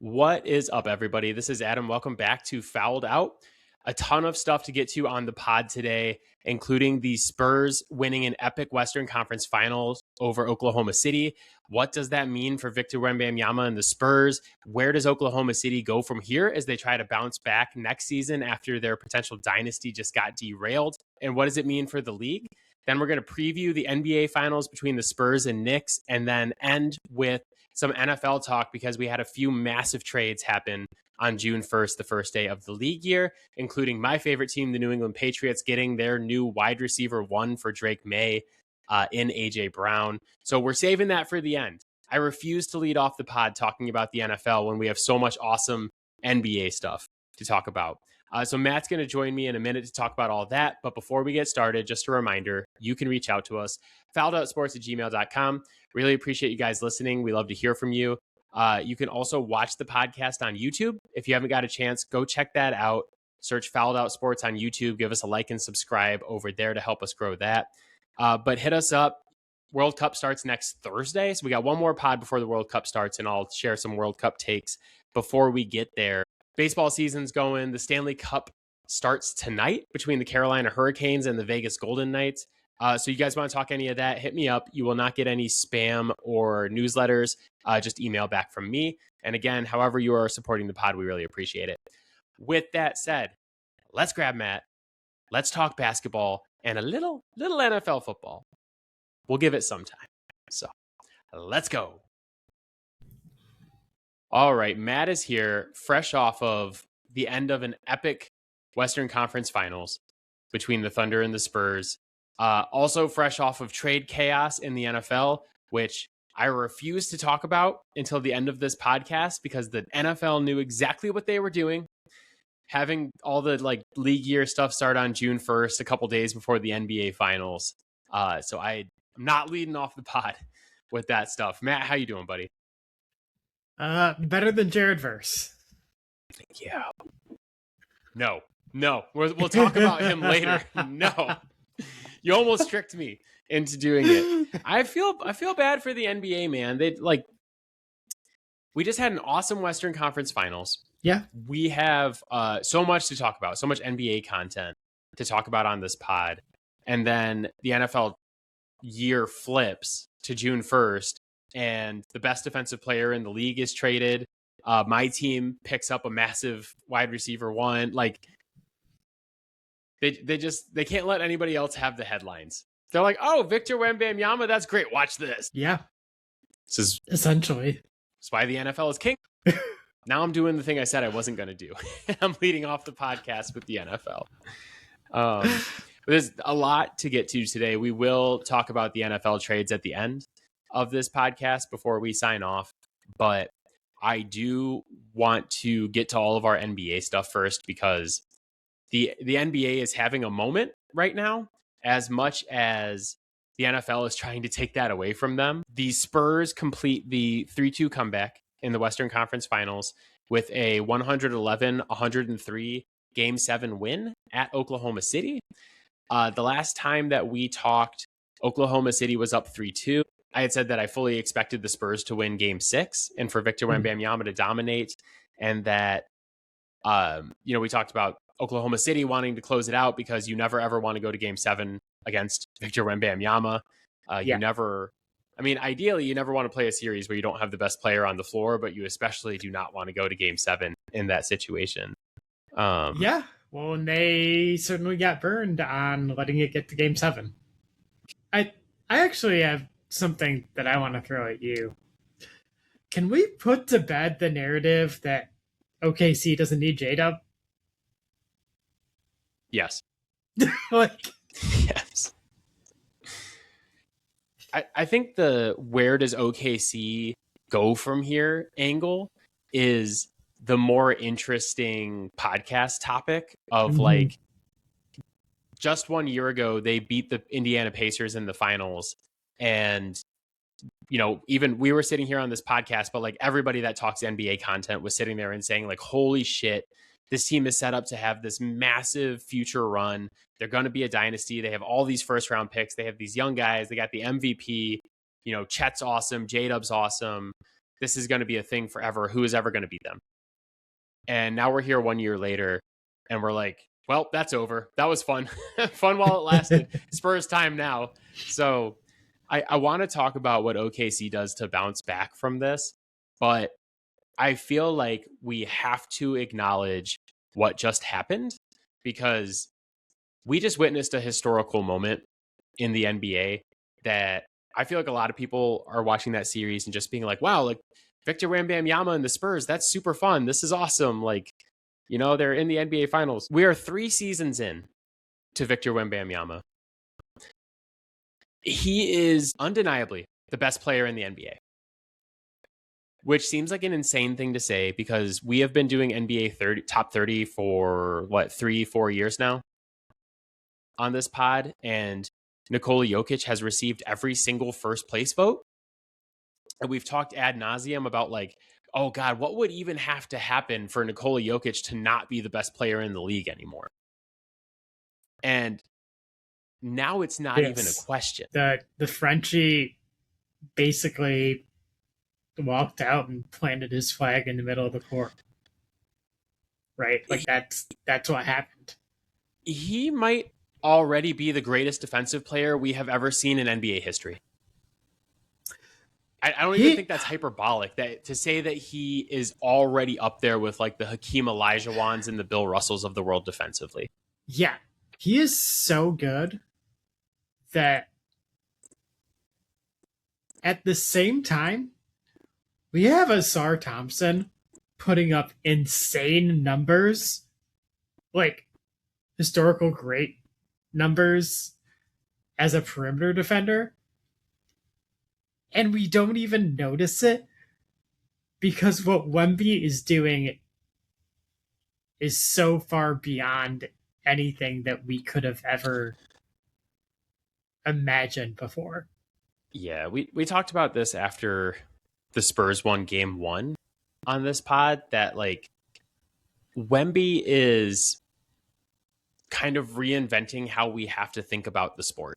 What is up, everybody? This is Adam. Welcome back to Fouled Out. A ton of stuff to get to on the pod today, including the Spurs winning an epic Western Conference Finals over Oklahoma City. What does that mean for Victor Wembanyama and the Spurs? Where does Oklahoma City go from here as they try to bounce back next season after their potential dynasty just got derailed? And what does it mean for the league? Then we're going to preview the NBA Finals between the Spurs and Knicks, and then end with some NFL talk because we had a few massive trades happen on June 1st, the first day of the league year, including my favorite team, the New England Patriots, getting their new wide receiver one for Drake May in AJ Brown. So we're saving that for the end. I refuse to lead off the pod talking about the NFL when we have so much awesome NBA stuff to talk about. So Matt's going to join me in a minute to talk about all that. But before we get started, just a reminder, you can reach out to us, fouledoutsports@gmail.com. Really appreciate you guys listening. We love to hear from you. You can also watch the podcast on YouTube. If you haven't got a chance, go check that out. Search Fouled Out Sports on YouTube. Give us a like and subscribe over there to help us grow that. But hit us up. World Cup starts next Thursday. So we got one more pod before the World Cup starts, and I'll share some World Cup takes before we get there. Baseball season's going. The Stanley Cup starts tonight between the Carolina Hurricanes and the Vegas Golden Knights. So you guys want to talk any of that, hit me up. You will not get any spam or newsletters. Just email back from me. And again, however you are supporting the pod, we really appreciate it. With that said, let's grab Matt. Let's talk basketball and a little NFL football. We'll give it some time. So let's go. All right, Matt is here, fresh off of the end of an epic Western Conference Finals between the Thunder and the Spurs. Also fresh off of trade chaos in the NFL, which I refuse to talk about until the end of this podcast because the NFL knew exactly what they were doing. Having all the league year stuff start on June 1st, a couple days before the NBA Finals. So I'm not leading off the pod with that stuff. Matt, how you doing, buddy? Better than Jared Verse. Yeah. No. We'll talk about him later. No. You almost tricked me into doing it. I feel bad for the NBA, man. We just had an awesome Western Conference Finals. Yeah. We have so much to talk about, so much NBA content to talk about on this pod. And then the NFL year flips to June 1st. And the best defensive player in the league is traded. My team picks up a massive wide receiver one. They can't let anybody else have the headlines. They're like, oh, Victor Wembanyama, that's great. Watch this. Yeah. This is essentially. That's why the NFL is king. Now I'm doing the thing I said I wasn't going to do. I'm leading off the podcast with the NFL. There's a lot to get to today. We will talk about the NFL trades at the end of this podcast before we sign off, but I do want to get to all of our NBA stuff first because the NBA is having a moment right now as much as the NFL is trying to take that away from them. The Spurs complete the 3-2 comeback in the Western Conference Finals with a 111-103 Game 7 win at Oklahoma City. The last time that we talked, Oklahoma City was up 3-2. I had said that I fully expected the Spurs to win Game 6 and for Victor Wembanyama to dominate, and that, we talked about Oklahoma City wanting to close it out because you never ever want to go to Game 7 against Victor Wembanyama. Ideally, you never want to play a series where you don't have the best player on the floor, but you especially do not want to go to Game 7 in that situation. Yeah, well, and they certainly got burned on letting it get to Game 7. I actually have something that I want to throw at you. Can we put to bed the narrative that OKC doesn't need J-Dub? Yes. Yes. I think the where does OKC go from here angle is the more interesting podcast topic of just 1 year ago, they beat the Indiana Pacers in the finals. And, even we were sitting here on this podcast, but everybody that talks NBA content was sitting there and saying holy shit, this team is set up to have this massive future run. They're going to be a dynasty. They have all these first round picks. They have these young guys. They got the MVP. Chet's awesome. J-Dub's awesome. this is going to be a thing forever. Who is ever going to beat them? And now we're here 1 year later, and we're like, well, that's over. That was fun. Fun while it lasted. Spurs time now. So I want to talk about what OKC does to bounce back from this, but I feel like we have to acknowledge what just happened, because we just witnessed a historical moment in the NBA that I feel like a lot of people are watching that series and just being like, wow, like Victor Wembanyama and the Spurs, that's super fun. This is awesome. Like, you know, they're in the NBA Finals. We are 3 seasons in to Victor Wembanyama. He is undeniably the best player in the NBA, which seems like an insane thing to say because we have been doing NBA top 30 for, 3-4 years now on this pod, and Nikola Jokic has received every single first place vote. And we've talked ad nauseum about like, oh God, what would even have to happen for Nikola Jokic to not be the best player in the league anymore? And now it's not even a question. The Frenchie basically walked out and planted his flag in the middle of the court. Right? Like that's what happened. He might already be the greatest defensive player we have ever seen in NBA history. I don't even think that's hyperbolic, that to say that he is already up there with like the Hakeem Olajuwons and the Bill Russells of the world defensively. Yeah, he is so good that at the same time, we have Asar Thompson putting up insane numbers, like historical great numbers as a perimeter defender. And we don't even notice it because what Wemby is doing is so far beyond anything that we could have ever imagined before. Yeah, we talked about this after the Spurs won game 1 on this pod, that like Wemby is kind of reinventing how we have to think about the sport.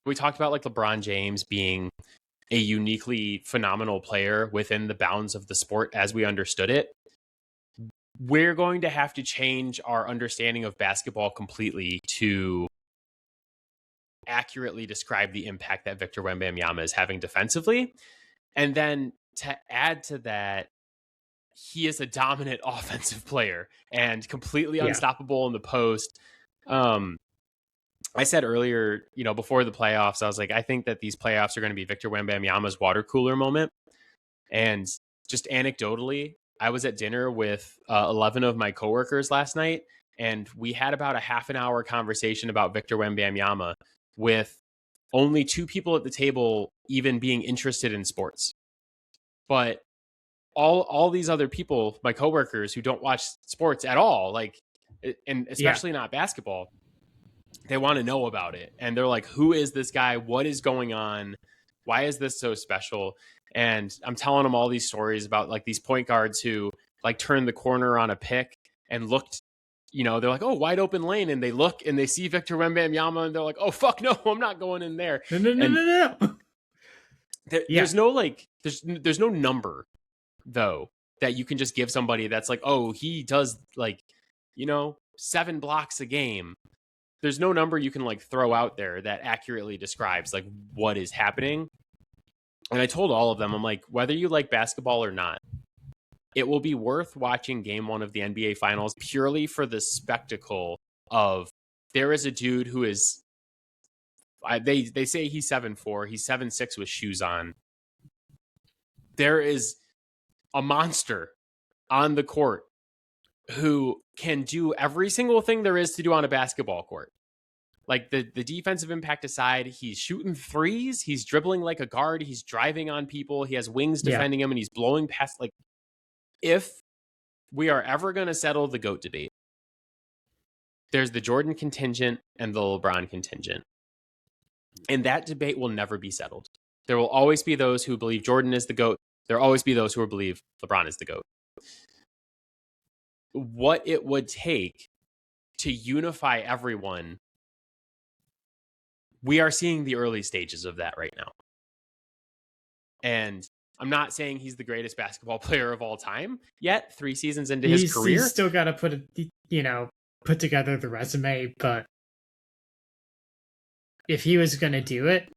We talked about like LeBron James being a uniquely phenomenal player within the bounds of the sport as we understood it. We're going to have to change our understanding of basketball completely to accurately describe the impact that Victor Wembanyama is having defensively. And then to add to that, he is a dominant offensive player and completely unstoppable in the post. I said earlier, you know, before the playoffs, I was like, I think that these playoffs are going to be Victor Wembanyama's water cooler moment. And just anecdotally, I was at dinner with 11 of my coworkers last night, and we had about a half an hour conversation about Victor Wembanyama with only 2 people at the table even being interested in sports. But all these other people, my coworkers who don't watch sports at all, like, and especially not basketball, they want to know about it. And they're like, who is this guy? What is going on? Why is this so special? And I'm telling them all these stories about like these point guards who like turned the corner on a pick and looked, you know, they're like, oh, wide open lane. And they look and they see Victor Wembanyama and they're like, oh, fuck, no, I'm not going in there. No. There's no like, there's no number though that you can just give somebody that's like, oh, he does like, you know, 7 blocks a game. There's no number you can like throw out there that accurately describes like what is happening. And I told all of them, I'm like, whether you like basketball or not, it will be worth watching game 1 of the NBA Finals purely for the spectacle of there is a dude who is, they say he's 7'4", he's 7'6" with shoes on. There is a monster on the court who can do every single thing there is to do on a basketball court. Like the defensive impact aside, he's shooting threes, he's dribbling like a guard, he's driving on people, he has wings defending him, and he's blowing past. Like, if we are ever going to settle the GOAT debate, there's the Jordan contingent and the LeBron contingent. And that debate will never be settled. There will always be those who believe Jordan is the GOAT. There will always be those who believe LeBron is the GOAT. What it would take to unify everyone, we are seeing the early stages of that right now. And I'm not saying he's the greatest basketball player of all time yet, 3 seasons into his career. He's still got to put together the resume, but if he was going to do it,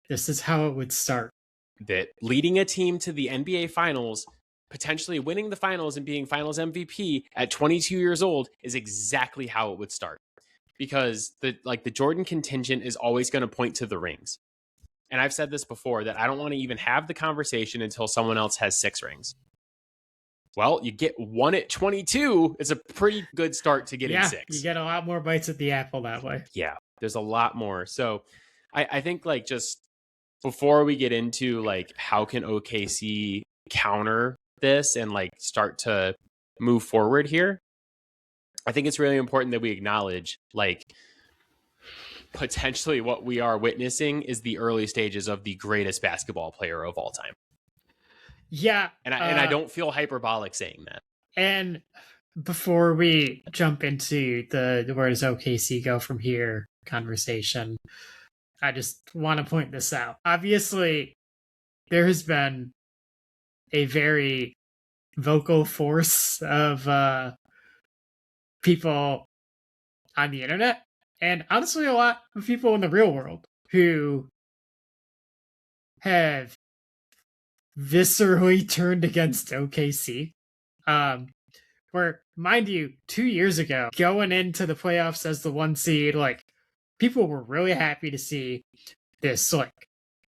this is how it would start. That leading a team to the NBA Finals, potentially winning the finals and being Finals MVP at 22 years old is exactly how it would start. Because the Jordan contingent is always going to point to the rings. And I've said this before, that I don't want to even have the conversation until someone else has 6 rings. Well, you get 1 at 22. It's a pretty good start to getting 6. You get a lot more bites at the apple that way. Yeah, there's a lot more. So I think just before we get into how can OKC counter this and start to move forward here, I think it's really important that we acknowledge potentially what we are witnessing is the early stages of the greatest basketball player of all time. Yeah. And I don't feel hyperbolic saying that. And before we jump into the where does OKC go from here conversation, I just want to point this out. Obviously, there has been a very vocal force of people on the internet, and honestly a lot of people in the real world who have viscerally turned against OKC. Where, mind you, 2 years ago, going into the playoffs as the 1 seed, people were really happy to see this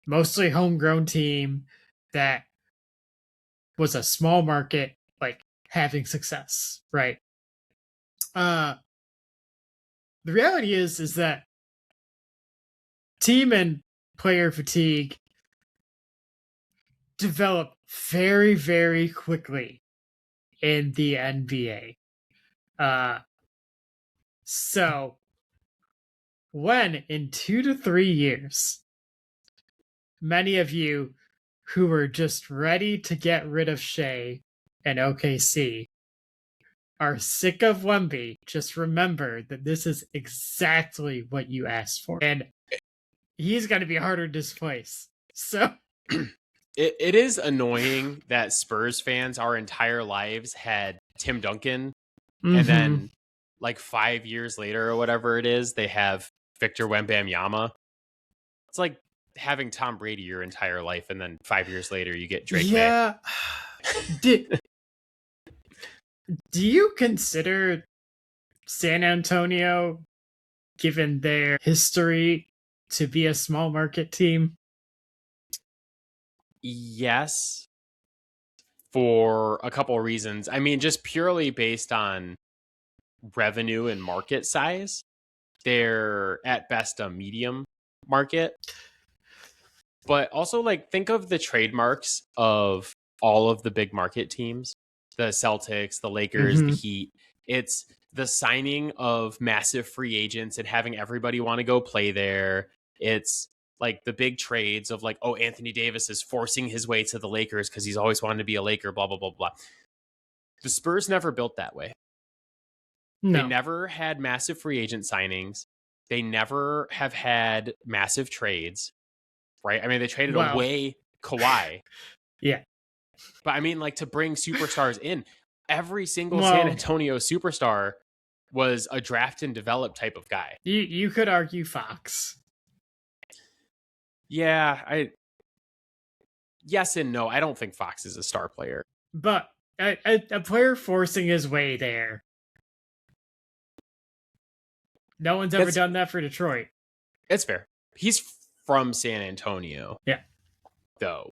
mostly homegrown team that was a small market having success, right? The reality is that team and player fatigue develop very, very quickly in the NBA. So when in 2 to 3 years, many of you who were just ready to get rid of Shea and OKC are sick of Wemby, just remember that this is exactly what you asked for. And he's going to be harder to displace. So it is annoying that Spurs fans our entire lives had Tim Duncan, and then 5 years later or whatever it is, they have Victor Wembanyama. It's like having Tom Brady your entire life, and then 5 years later you get Drake May. Do you consider San Antonio, given their history, to be a small market team? Yes, for a couple of reasons. I mean, just purely based on revenue and market size, they're at best a medium market. But also, think of the trademarks of all of the big market teams. The Celtics, the Lakers, the Heat. It's the signing of massive free agents and having everybody want to go play there. It's the big trades of Anthony Davis is forcing his way to the Lakers because he's always wanted to be a Laker, blah, blah, blah, blah. The Spurs never built that way. No. They never had massive free agent signings. They never have had massive trades, right? I mean, they traded away Kawhi. Yeah. But I mean, to bring superstars in, every single San Antonio superstar was a draft and develop type of guy. You could argue Fox. Yeah, yes and no. I don't think Fox is a star player. But a player forcing his way there. No one's ever done that for Detroit. It's fair. He's from San Antonio. Yeah. Though,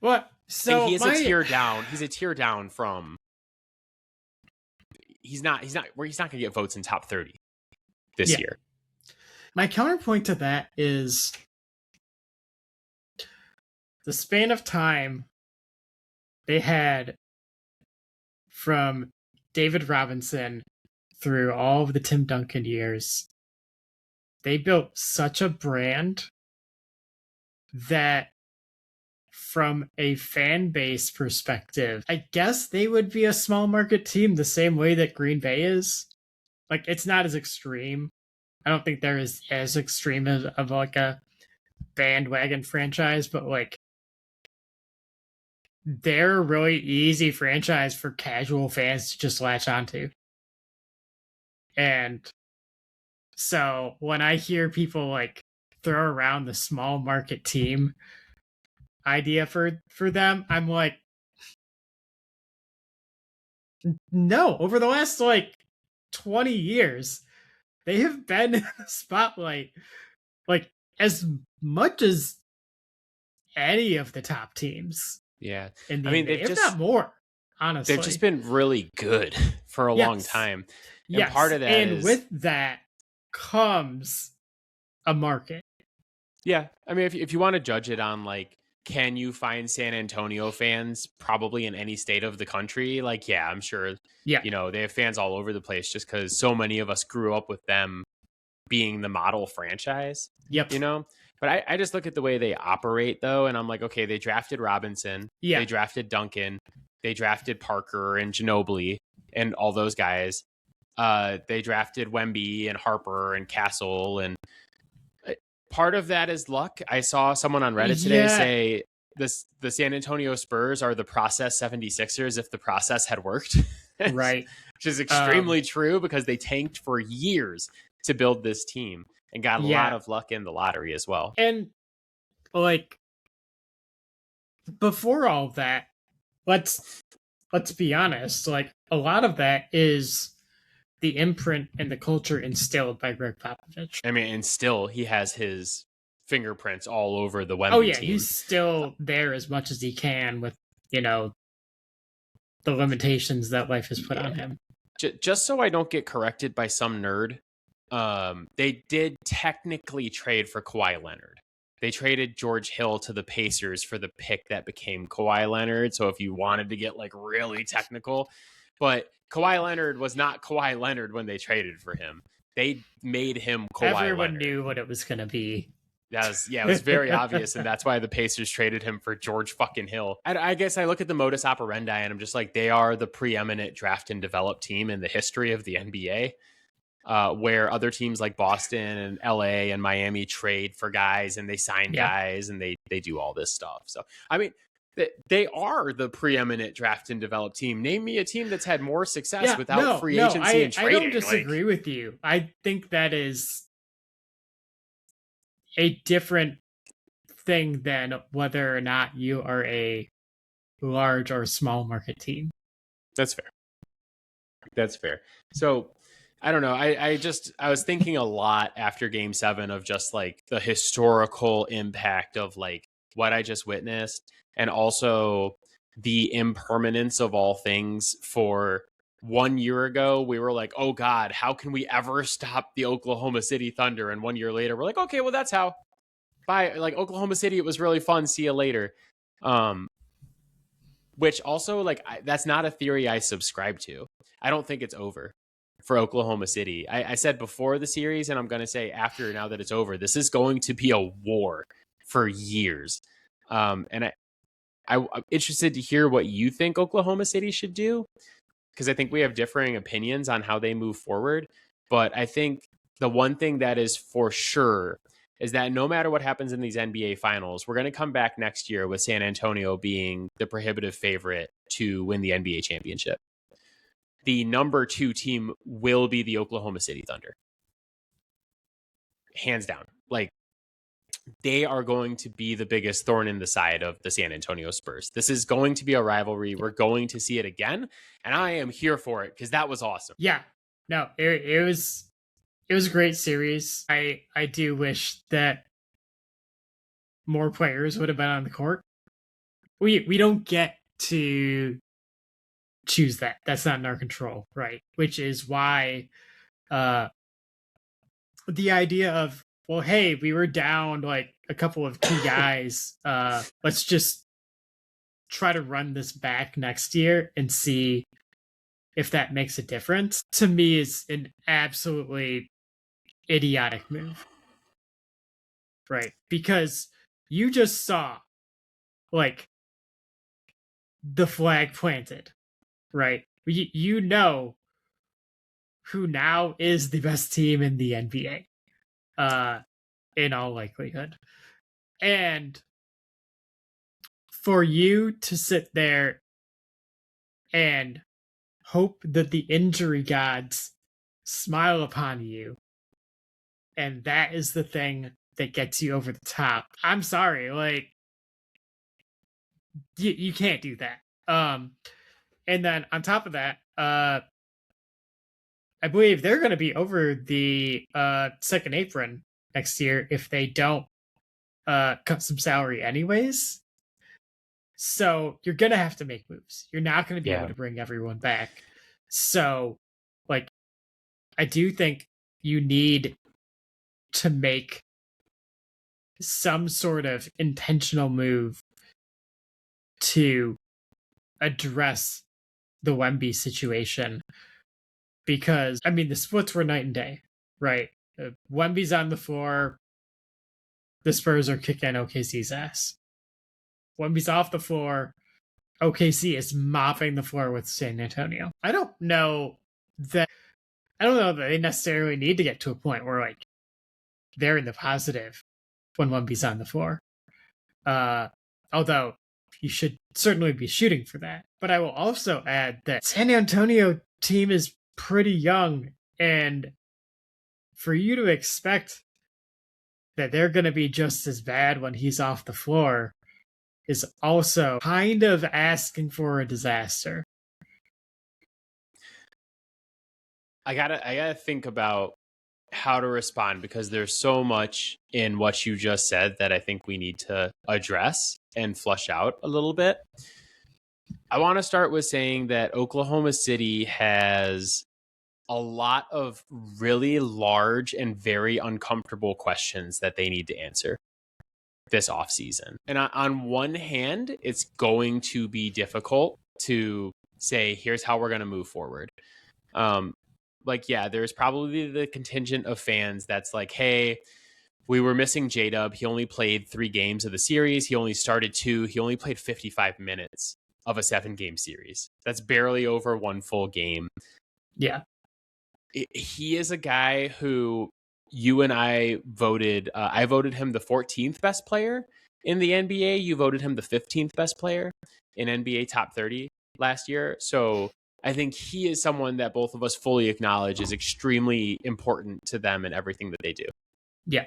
what? So he is a tier down. He's a tier down from. He's not going to get votes in top 30 this year. My counterpoint to that is the span of time they had from David Robinson through all of the Tim Duncan years. They built such a brand that from a fan base perspective, I guess they would be a small market team the same way that Green Bay is. It's not as extreme. I don't think they're as extreme of a bandwagon franchise, but they're a really easy franchise for casual fans to just latch onto. And so when I hear people like throw around the small market team idea for them, I'm like, no, over the last like 20 years, they have been in the spotlight like as much as any of the top teams. Yeah. In the I mean, NBA, if not more, honestly. They've just been really good for a long time. And part of that is, with that comes a market. Yeah. I mean, if you want to judge it on like, can you find San Antonio fans probably in any state of the country? Like, yeah, I'm sure, Yeah. you know, they have fans all over the place just because so many of us grew up with them being the model franchise. Yep. You know, but I just look at the way they operate though, and I'm like, okay, they drafted Robinson, they drafted Duncan, they drafted Parker and Ginobili and all those guys. They drafted Wemby and Harper and Castle, and part of that is luck. I saw someone on Reddit today say the San Antonio Spurs are the process 76ers if the process had worked. Right. Which is extremely true because they tanked for years to build this team and got a lot of luck in the lottery as well. And like before all of that, let's be honest, like a lot of that is the imprint and the culture instilled by Greg Popovich. I mean, and still he has his fingerprints all over the Wemby team. He's still there as much as he can with, you know, the limitations that life has put on him. Just so I don't get corrected by some nerd, they did technically trade for Kawhi Leonard. They traded George Hill to the Pacers for the pick that became Kawhi Leonard. So if you wanted to get like really technical, but Kawhi Leonard was not Kawhi Leonard when they traded for him. They made him Kawhi Leonard. Everyone knew what it was going to be. It was very obvious, and that's why the Pacers traded him for George fucking Hill. I guess I look at the modus operandi, and I'm just like, they are the preeminent draft and develop team in the history of the NBA, where other teams like Boston and LA and Miami trade for guys, and they sign guys, and they do all this stuff. So, I mean, they are the preeminent draft and develop team. Name me a team that's had more success without free agency and trading. I don't disagree with you. I think that is a different thing than whether or not you are a large or small market team. That's fair. So I don't know. I was thinking a lot after Game 7 of just like the historical impact of like what I just witnessed, and also the impermanence of all things. For 1 year ago, we were like, oh God, how can we ever stop the Oklahoma City Thunder? And 1 year later, we're like, okay, well, that's how. Bye. Like Oklahoma City, it was really fun. See you later. Which also, like, that's not a theory I subscribe to. I don't think it's over for Oklahoma City. I said before the series, and I'm going to say after, now that it's over, this is going to be a war for years. And I'm interested to hear what you think Oklahoma City should do, because I think we have differing opinions on how they move forward. But I think the one thing that is for sure is that no matter what happens in these NBA finals, we're going to come back next year with San Antonio being the prohibitive favorite to win the NBA championship. The number 2 team will be the Oklahoma City Thunder. Hands down. Like, they are going to be the biggest thorn in the side of the San Antonio Spurs. This is going to be a rivalry. We're going to see it again, and I am here for it because that was awesome. Yeah. No, it was a great series. I do wish that more players would have been on the court. We don't get to choose that. That's not in our control, right? Which is why the idea of, well, hey, we were down like a couple of key guys. Let's just try to run this back next year and see if that makes a difference, to me is an absolutely idiotic move. Right? Because you just saw like the flag planted, right? You know who now is the best team in the NBA, in all likelihood. And for you to sit there and hope that the injury gods smile upon you, and that is the thing that gets you over the top. I'm sorry, like you can't do that. And then on top of that, I believe they're going to be over the second apron next year if they don't cut some salary anyways. So you're going to have to make moves. You're not going to be able to bring everyone back. So, like, I do think you need to make some sort of intentional move to address the Wemby situation. Because, I mean, the splits were night and day, right? Wemby's on the floor. The Spurs are kicking OKC's ass. Wemby's off the floor. OKC is mopping the floor with San Antonio. I don't know that they necessarily need to get to a point where like they're in the positive when Wemby's on the floor. Although you should certainly be shooting for that. But I will also add that San Antonio team is pretty young, and for you to expect that they're going to be just as bad when he's off the floor is also kind of asking for a disaster. I gotta think about how to respond, because there's so much in what you just said that I think we need to address and flush out a little bit. I want to start with saying that Oklahoma City has a lot of really large and very uncomfortable questions that they need to answer this offseason. And on one hand, it's going to be difficult to say, here's how we're going to move forward. There's probably the contingent of fans that's like, hey, we were missing J-Dub. He only played 3 games of the series. He only started 2. He only played 55 minutes of a 7-game series. That's barely over 1 full game. Yeah. He is a guy who you and I voted. I voted him the 14th best player in the NBA. You voted him the 15th best player in NBA Top 30 last year. So I think he is someone that both of us fully acknowledge is extremely important to them and everything that they do. Yeah.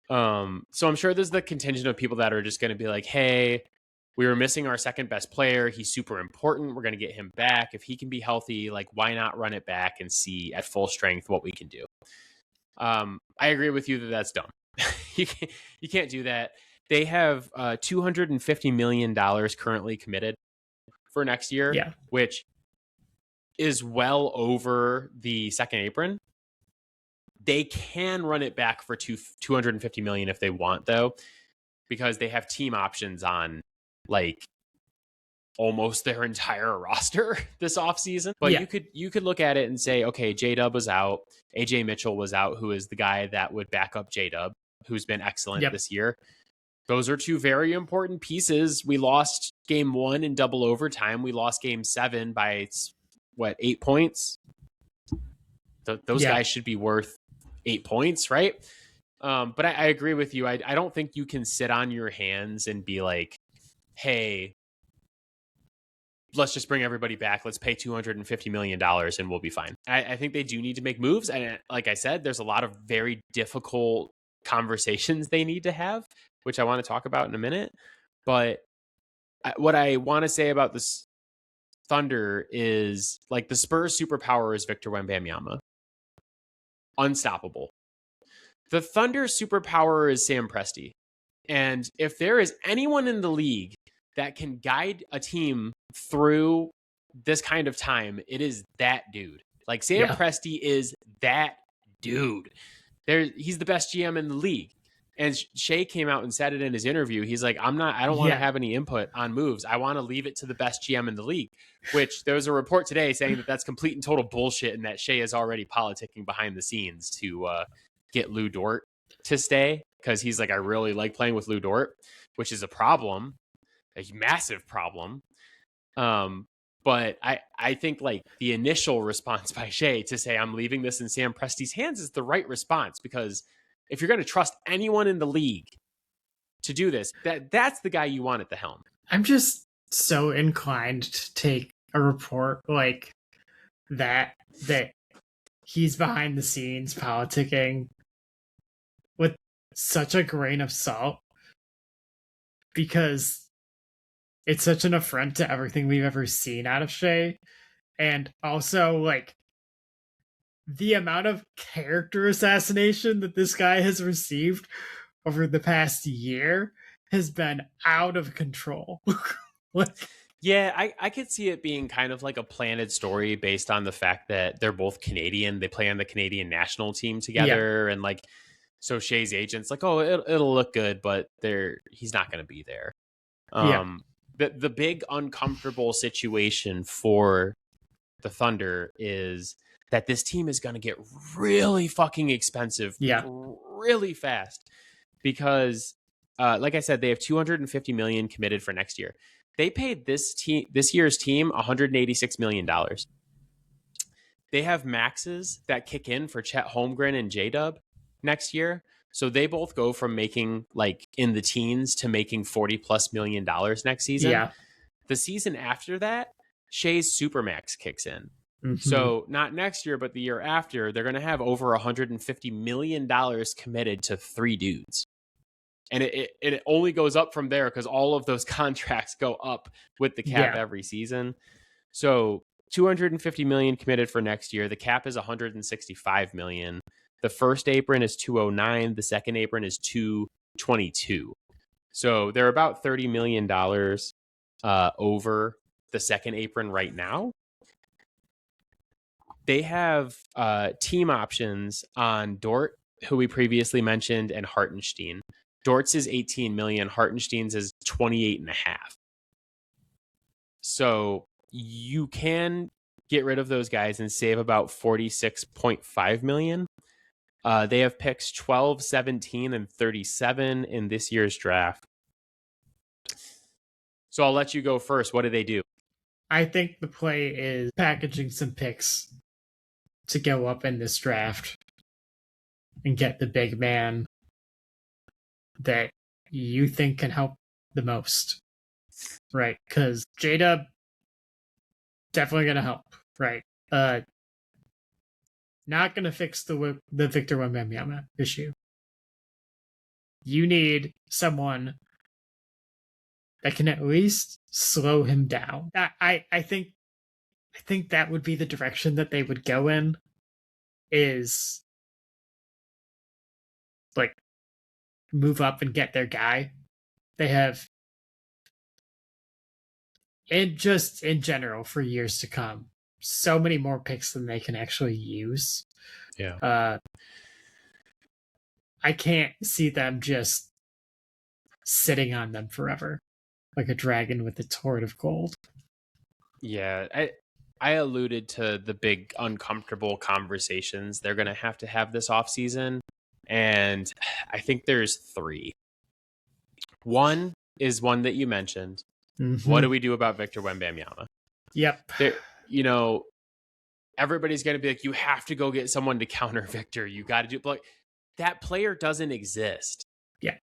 So I'm sure there's the contingent of people that are just going to be like, hey, we were missing our second best player. He's super important. We're going to get him back. If he can be healthy, like, why not run it back and see at full strength what we can do? I agree with you that that's dumb. You can't do that. They have $250 million currently committed for next year, which is well over the second apron. They can run it back for $250 million if they want, though, because they have team options on like almost their entire roster this offseason. But you could look at it and say, okay, J-Dub was out. AJ Mitchell was out, who is the guy that would back up J-Dub, who's been excellent this year. Those are 2 very important pieces. We lost game 1 in double overtime. We lost game 7 by 8 points. Those guys should be worth 8 points, right? But I agree with you. I don't think you can sit on your hands and be like, hey, let's just bring everybody back. Let's pay $250 million and we'll be fine. I think they do need to make moves. And like I said, there's a lot of very difficult conversations they need to have, which I want to talk about in a minute. But what I want to say about this Thunder is, like, the Spurs superpower is Victor Wembanyama. Unstoppable. The Thunder superpower is Sam Presti. And if there is anyone in the league that can guide a team through this kind of time, it is that dude. Like, Sam Presti is that dude. He's the best GM in the league. And Shea came out and said it in his interview. He's like, I don't want to have any input on moves. I want to leave it to the best GM in the league, which there was a report today saying that that's complete and total bullshit, and that Shea is already politicking behind the scenes to get Lou Dort to stay, because he's like, I really like playing with Lou Dort, which is a problem, a massive problem. But I think, like, the initial response by Shea to say, I'm leaving this in Sam Presti's hands, is the right response, because if you're going to trust anyone in the league to do this. That's the guy you want at the helm. I'm just so inclined to take a report like that he's behind the scenes politicking with such a grain of salt, because it's such an affront to everything we've ever seen out of Shea. And also, like, the amount of character assassination that this guy has received over the past year has been out of control. Yeah, I could see it being kind of like a planted story based on the fact that they're both Canadian. They play on the Canadian national team together. Yeah. And like, so Shea's agent's like, oh, it'll look good, but he's not going to be there. The big uncomfortable situation for the Thunder is that this team is going to get really fucking expensive really fast, because like I said, they have $250 million committed for next year. They paid this year's team $186 million. They have maxes that kick in for Chet Holmgren and J-Dub next year. So they both go from making like in the teens to making $40+ million next season. Yeah. The season after that, Shea's Supermax kicks in. Mm-hmm. So not next year, but the year after, they're going to have over $150 million committed to 3 dudes. And it only goes up from there because all of those contracts go up with the cap every season. So $250 million committed for next year. The cap is $165 million. The first apron is $209. The second apron is $222. So they're about $30 million over the second apron right now. They have team options on Dort, who we previously mentioned, and Hartenstein. Dort's is $18 million. Hartenstein's is $28.5. So you can get rid of those guys and save about $46.5 million. They have picks 12, 17, and 37 in this year's draft. So I'll let you go first. What do they do? I think the play is packaging some picks to go up in this draft and get the big man that you think can help the most, right? Because J-Dub definitely going to help, right? Not going to fix the Victor Wembanyama issue. You need someone that can at least slow him down. I think that would be the direction that they would go in, is like move up and get their guy. They have, and just in general for years to come, so many more picks than they can actually use. Yeah. I can't see them just sitting on them forever like a dragon with its hoard of gold. Yeah, I alluded to the big uncomfortable conversations they're going to have this offseason, and I think there's 3. One is one that you mentioned. Mm-hmm. What do we do about Victor Wembanyama? Yep. Everybody's going to be like, you have to go get someone to counter Victor. You got to do, like, that player doesn't exist. Yeah.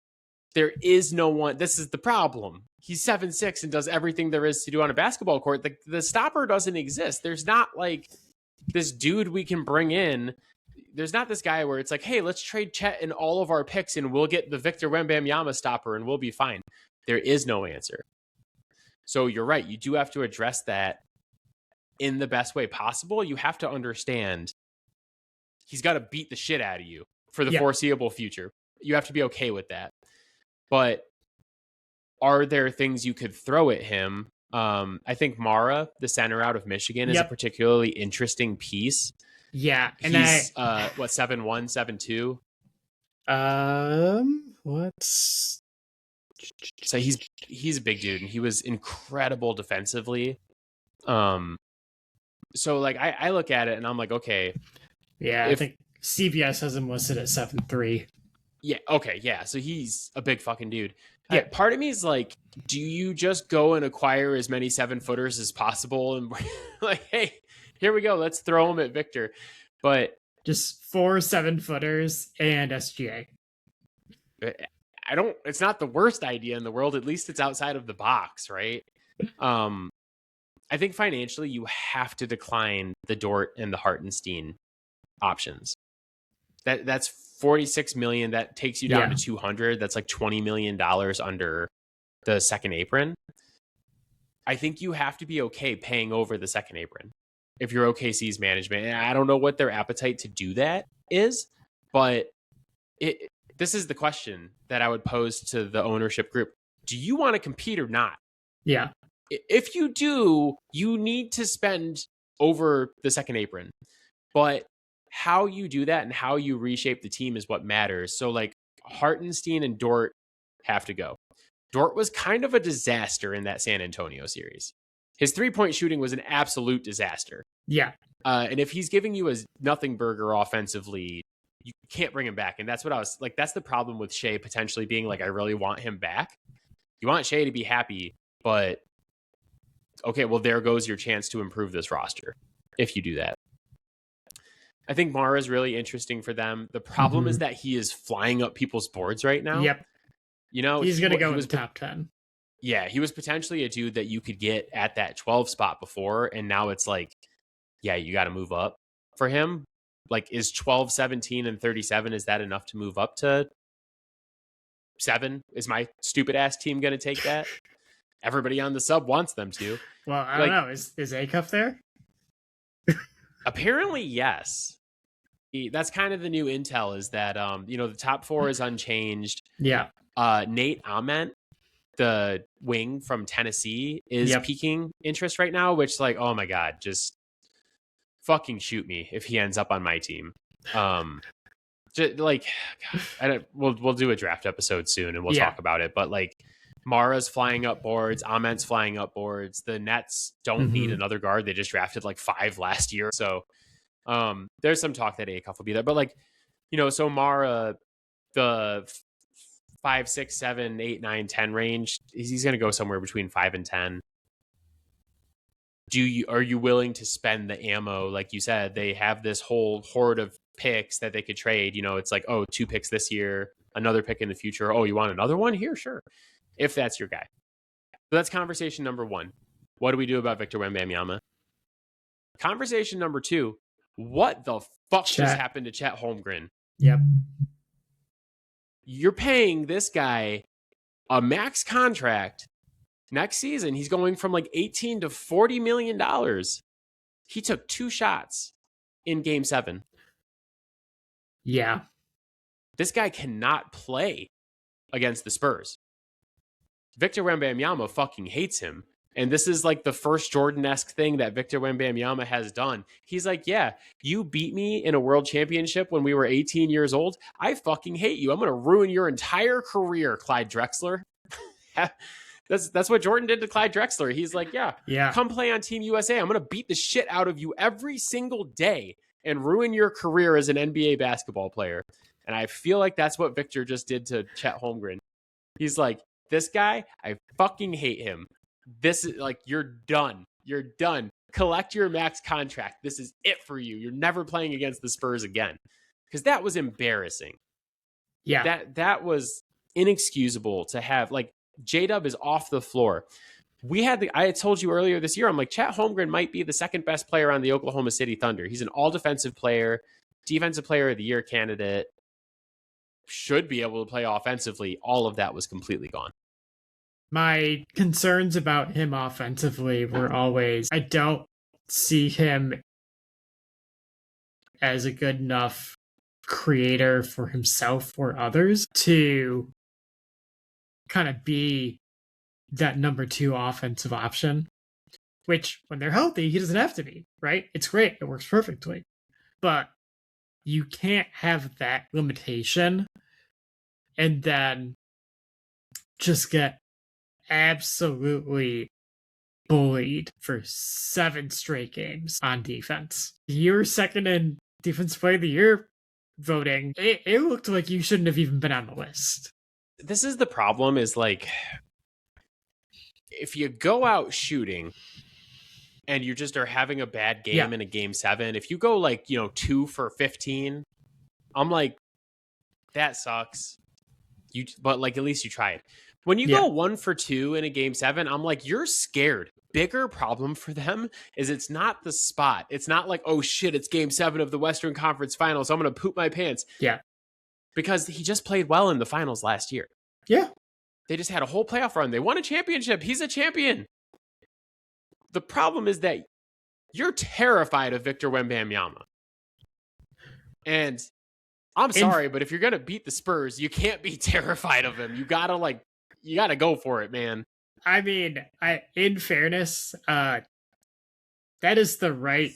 There is no one. This is the problem. He's 7'6" and does everything there is to do on a basketball court. The stopper doesn't exist. There's not like this dude we can bring in. There's not this guy where it's like, hey, let's trade Chet and all of our picks and we'll get the Victor Wembanyama stopper and we'll be fine. There is no answer. So you're right. You do have to address that in the best way possible. You have to understand he's got to beat the shit out of you for the foreseeable future. You have to be okay with that. But are there things you could throw at him? I think Mara, the center out of Michigan, is a particularly interesting piece. Yeah. And he's 7'1", 7'2". What's... So he's a big dude, and he was incredible defensively. So like I look at it and I'm like, okay. Yeah, I think CBS has him listed at 7'3". Yeah, okay, yeah. So he's a big fucking dude. Yeah, part of me is like, do you just go and acquire as many 7-footers as possible and like, hey, here we go, let's throw him at Victor? But just 4 7-footers and SGA. it's not the worst idea in the world. At least it's outside of the box, right? I think financially you have to decline the Dort and the Hartenstein options. That's 46 million. That takes you down to 200. That's like $20 million under the second apron. I think you have to be okay paying over the second apron if you're OKC's management. And I don't know what their appetite to do that is, but this is the question that I would pose to the ownership group. Do you want to compete or not? Yeah. If you do, you need to spend over the second apron. But how you do that and how you reshape the team is what matters. So like Hartenstein and Dort have to go. Dort was kind of a disaster in that San Antonio series. His 3-point shooting was an absolute disaster. Yeah. And if he's giving you a nothing burger offensively, you can't bring him back. And that's what I was like, that's the problem with Shea potentially being like, I really want him back. You want Shea to be happy, but okay, well, there goes your chance to improve this roster if you do that. I think Mara is really interesting for them. The problem is that he is flying up people's boards right now. Yep. You know, he's going to go in the top 10. Yeah, he was potentially a dude that you could get at that 12 spot before. And now it's like, yeah, you got to move up for him. Like, is 12, 17, and 37, is that enough to move up to 7? Is my stupid ass team going to take that? Everybody on the sub wants them to. Well, I don't know. Is Acuff there? Apparently, yes. That's kind of the new intel is that, the top 4 is unchanged. Yeah. Nate Ament, the wing from Tennessee, is piquing interest right now, which like, oh my God, just fucking shoot me if he ends up on my team. Just, like, God, we'll do a draft episode soon and we'll talk about it. But like, Mara's flying up boards, Ament's flying up boards. The Nets don't need another guard. They just drafted like 5 last year. So there's some talk that Acuff will be there. But like, so Mara, the 5, 6, 7, 8, 9, 10 range, he's going to go somewhere between 5 and 10. Are you willing to spend the ammo? Like you said, they have this whole horde of picks that they could trade. It's like, 2 picks this year, another pick in the future. Oh, you want another one? Here, sure. If that's your guy. So that's conversation number 1. What do we do about Victor Wembanyama? Conversation number 2. What the fuck just happened to Chet Holmgren? Yep. You're paying this guy a max contract next season. He's going from like $18 to $40 million. He took 2 shots in game 7. Yeah. This guy cannot play against the Spurs. Victor Wembanyama fucking hates him. And this is like the first Jordan-esque thing that Victor Wembanyama has done. He's like, yeah, you beat me in a world championship when we were 18 years old. I fucking hate you. I'm going to ruin your entire career, Clyde Drexler. That's what Jordan did to Clyde Drexler. He's like, yeah, come play on Team USA. I'm going to beat the shit out of you every single day and ruin your career as an NBA basketball player. And I feel like that's what Victor just did to Chet Holmgren. He's like, this guy, I fucking hate him. This is like, you're done. You're done. Collect your max contract. This is it for you. You're never playing against the Spurs again. Because that was embarrassing. Yeah. That was inexcusable to have. Like, J-Dub is off the floor. I had told you earlier this year, I'm like, Chet Holmgren might be the second best player on the Oklahoma City Thunder. He's an all defensive player, defensive player of the year candidate, should be able to play offensively. All of that was completely gone. My concerns about him offensively were always, I don't see him as a good enough creator for himself or others to kind of be that number 2 offensive option, which when they're healthy, he doesn't have to be, right? It's great. It works perfectly. But you can't have that limitation and then just get absolutely bullied for 7 straight games on defense. You're second in defensive player of the year voting. It looked like you shouldn't have even been on the list. This is the problem, is like, if you go out shooting and you just are having a bad game in a game 7, if you go like, 2 for 15, I'm like, that sucks. But like, at least you tried. When you go 1 for 2 in a game 7, I'm like, you're scared. Bigger problem for them is it's not the spot. It's not like, oh shit, it's game 7 of the Western Conference Finals, I'm going to poop my pants. Yeah. Because he just played well in the finals last year. Yeah. They just had a whole playoff run. They won a championship. He's a champion. The problem is that you're terrified of Victor Wembanyama. And I'm sorry, but if you're going to beat the Spurs, you can't be terrified of him. You got to go for it, man. I mean, in fairness, that is the right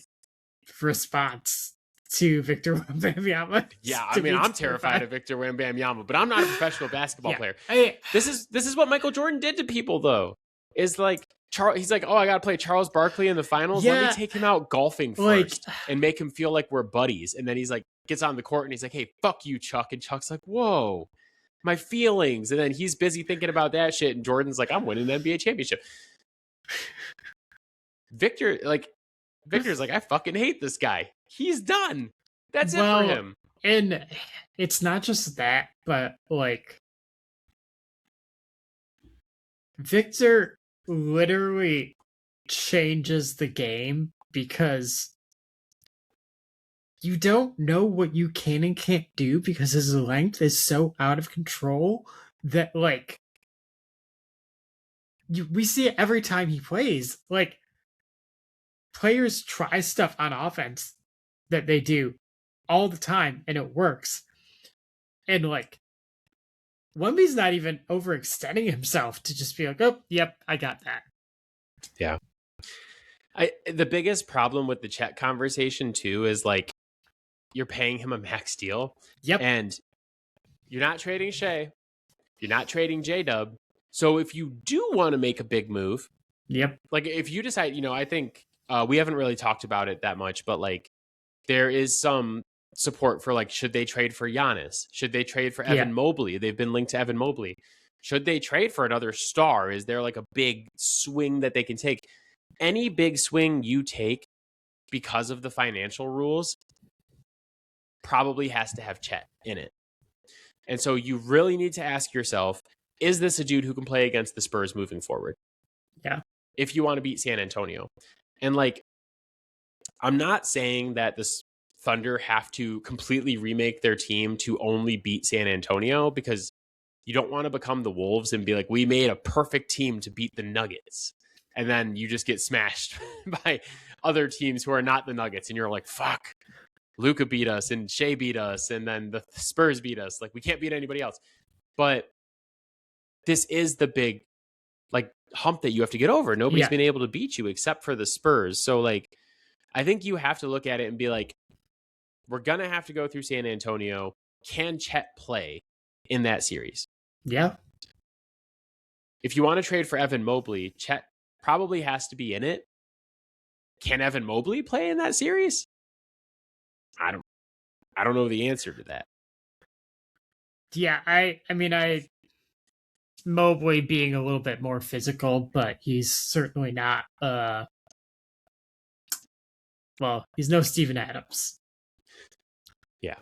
response to Victor Wembanyama. Yeah, I mean, I'm terrified of Victor Wembanyama, but I'm not a professional basketball player. This is what Michael Jordan did to people, though. Is like he's like, oh, I got to play Charles Barkley in the finals. Let me take him out golfing first and make him feel like we're buddies. And then he's like, gets on the court and he's like, hey, fuck you, Chuck. And Chuck's like, whoa, my feelings. And then he's busy thinking about that shit. And Jordan's like, I'm winning the NBA championship. Victor's like, I fucking hate this guy. He's done. That's it for him. And it's not just that, but like, Victor literally changes the game because you don't know what you can and can't do because his length is so out of control that, like, we see it every time he plays. Like, players try stuff on offense that they do all the time, and it works. And, like, Wemby's not even overextending himself to just be like, oh, yep, I got that. Yeah. The biggest problem with the Chet conversation, too, is, like, you're paying him a max deal. Yep. And you're not trading Shea. You're not trading J-Dub. So if you do want to make a big move, like if you decide, I think we haven't really talked about it that much, but like there is some support for like, should they trade for Giannis? Should they trade for Evan Mobley? They've been linked to Evan Mobley. Should they trade for another star? Is there like a big swing that they can take? Any big swing you take because of the financial rules probably has to have Chet in it. And so you really need to ask yourself, is this a dude who can play against the Spurs moving forward? Yeah. If you want to beat San Antonio. And like, I'm not saying that the Thunder have to completely remake their team to only beat San Antonio, because you don't want to become the Wolves and be like, we made a perfect team to beat the Nuggets. And then you just get smashed by other teams who are not the Nuggets. And you're like, fuck, Luka beat us and Shea beat us. And then the Spurs beat us. Like, we can't beat anybody else. But this is the big like hump that you have to get over. Nobody's been able to beat you except for the Spurs. So like, I think you have to look at it and be like, we're going to have to go through San Antonio. Can Chet play in that series? Yeah. If you want to trade for Evan Mobley, Chet probably has to be in it. Can Evan Mobley play in that series? I don't know the answer to that. Yeah, I mean, Mobley being a little bit more physical, but he's certainly not he's no Steven Adams. Yeah.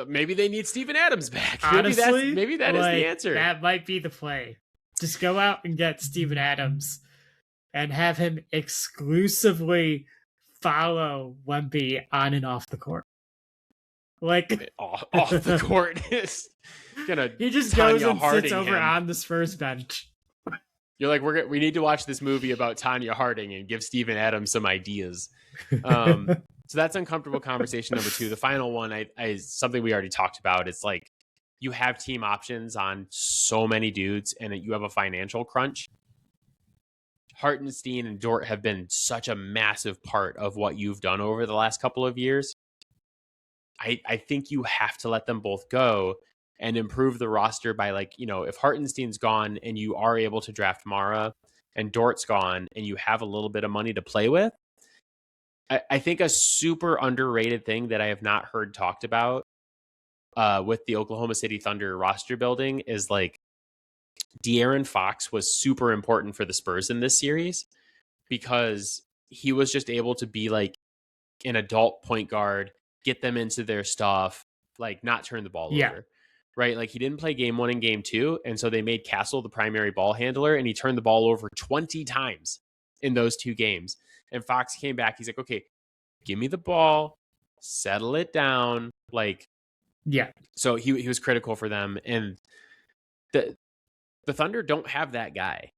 Maybe they need Steven Adams back. Honestly, maybe that is the answer. That might be the play. Just go out and get Steven Adams and have him exclusively follow Wemby on and off the court. Like off the court is gonna. He just goes and sits over on the Spurs bench. You're like, we need to watch this movie about Tanya Harding and give Steven Adams some ideas. So that's uncomfortable conversation number 2. The final one is something we already talked about. It's like you have team options on so many dudes and you have a financial crunch. Hartenstein and Dort have been such a massive part of what you've done over the last couple of years. I think you have to let them both go and improve the roster by like, if Hartenstein's gone and you are able to draft Mara and Dort's gone and you have a little bit of money to play with. I think a super underrated thing that I have not heard talked about with the Oklahoma City Thunder roster building is like De'Aaron Fox was super important for the Spurs in this series because he was just able to be like an adult point guard, get them into their stuff, like not turn the ball over. right? Like he didn't play game 1 and game 2. And so they made Castle the primary ball handler and he turned the ball over 20 times in those 2 games. And Fox came back. He's like, okay, give me the ball, settle it down. Like, yeah. So he was critical for them. And the Thunder don't have that guy.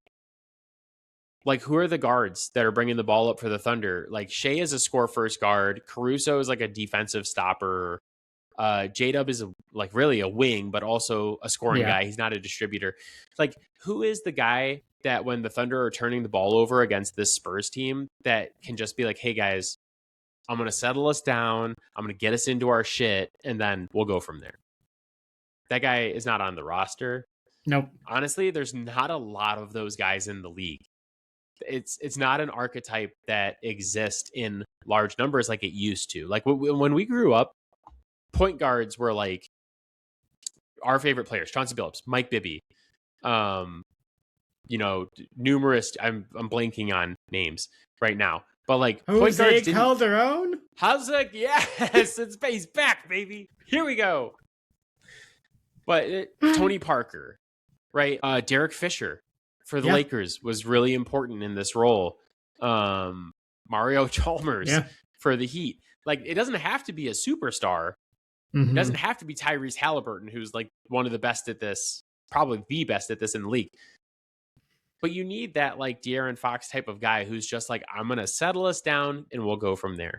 Like, who are the guards that are bringing the ball up for the Thunder? Like, Shea is a score first guard. Caruso is like a defensive stopper. J-Dub is really a wing, but also a scoring guy. He's not a distributor. Like, who is the guy that when the Thunder are turning the ball over against this Spurs team that can just be like, hey guys, I'm going to settle us down. I'm going to get us into our shit. And then we'll go from there. That guy is not on the roster. Nope. Honestly, there's not a lot of those guys in the league. It's not an archetype that exists in large numbers like it used to. Like when we grew up, point guards were like our favorite players: Chauncey Billups, Mike Bibby, numerous. I'm blanking on names right now, but like point guards didn't. Calderon? How's it? Yes, it's base back, baby. Here we go. But Tony Parker, right? Derek Fisher for the Lakers was really important in this role. Mario Chalmers for the Heat. Like, it doesn't have to be a superstar. It doesn't have to be Tyrese Halliburton, who's like one of the best at this, probably the best at this in the league. But you need that like De'Aaron Fox type of guy who's just like, I'm going to settle us down and we'll go from there.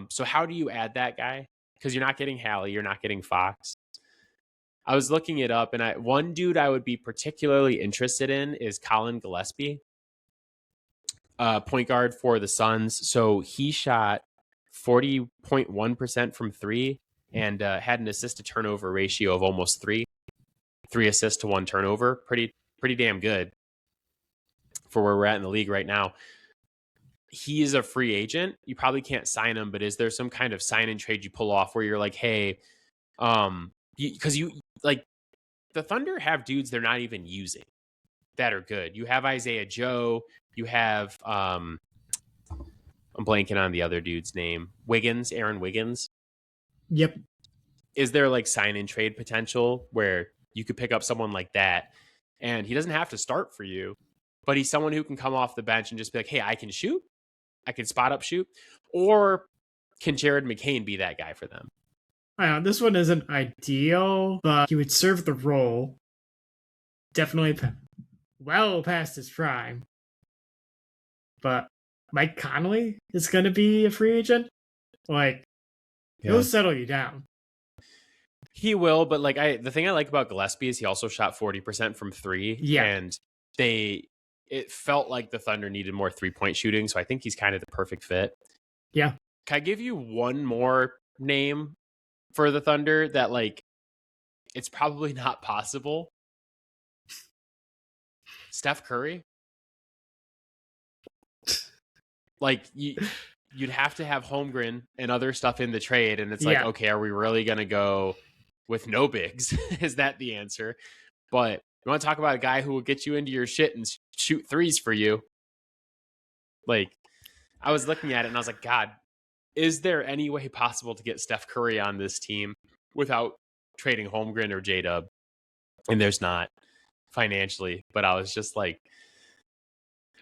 So how do you add that guy? Because you're not getting Hallie, you're not getting Fox. I was looking it up, and one dude I would be particularly interested in is Colin Gillespie, point guard for the Suns. So he shot 40.1% from 3 and had an assist to turnover ratio of almost 3 assists to 1 turnover. Pretty damn good for where we're at in the league right now. He is a free agent. You probably can't sign him, but is there some kind of sign and trade you pull off where you're like, hey, because you like the Thunder have dudes they're not even using that are good. You have Isaiah Joe. You have I'm blanking on the other dude's name. Aaron Wiggins. Yep. Is there like sign and trade potential where you could pick up someone like that and he doesn't have to start for you, but he's someone who can come off the bench and just be like, hey, I can shoot. I can spot up shoot. Or can Jared McCain be that guy for them? This one isn't ideal, but he would serve the role. Definitely well past his prime. But Mike Conley is going to be a free agent. Like, he'll settle you down. He will, but like the thing I like about Gillespie is he also shot 40% from 3. Yeah. And it felt like the Thunder needed more 3-point shooting, so I think he's kind of the perfect fit. Yeah. Can I give you one more name for the Thunder that like it's probably not possible? Steph Curry. Like you'd have to have Holmgren and other stuff in the trade, and it's like, okay, are we really gonna go with no bigs? Is that the answer? But you want to talk about a guy who will get you into your shit and shoot threes for you? Like, I was looking at it and I was like, God, is there any way possible to get Steph Curry on this team without trading Holmgren or J-Dub? And there's not financially, but I was just like,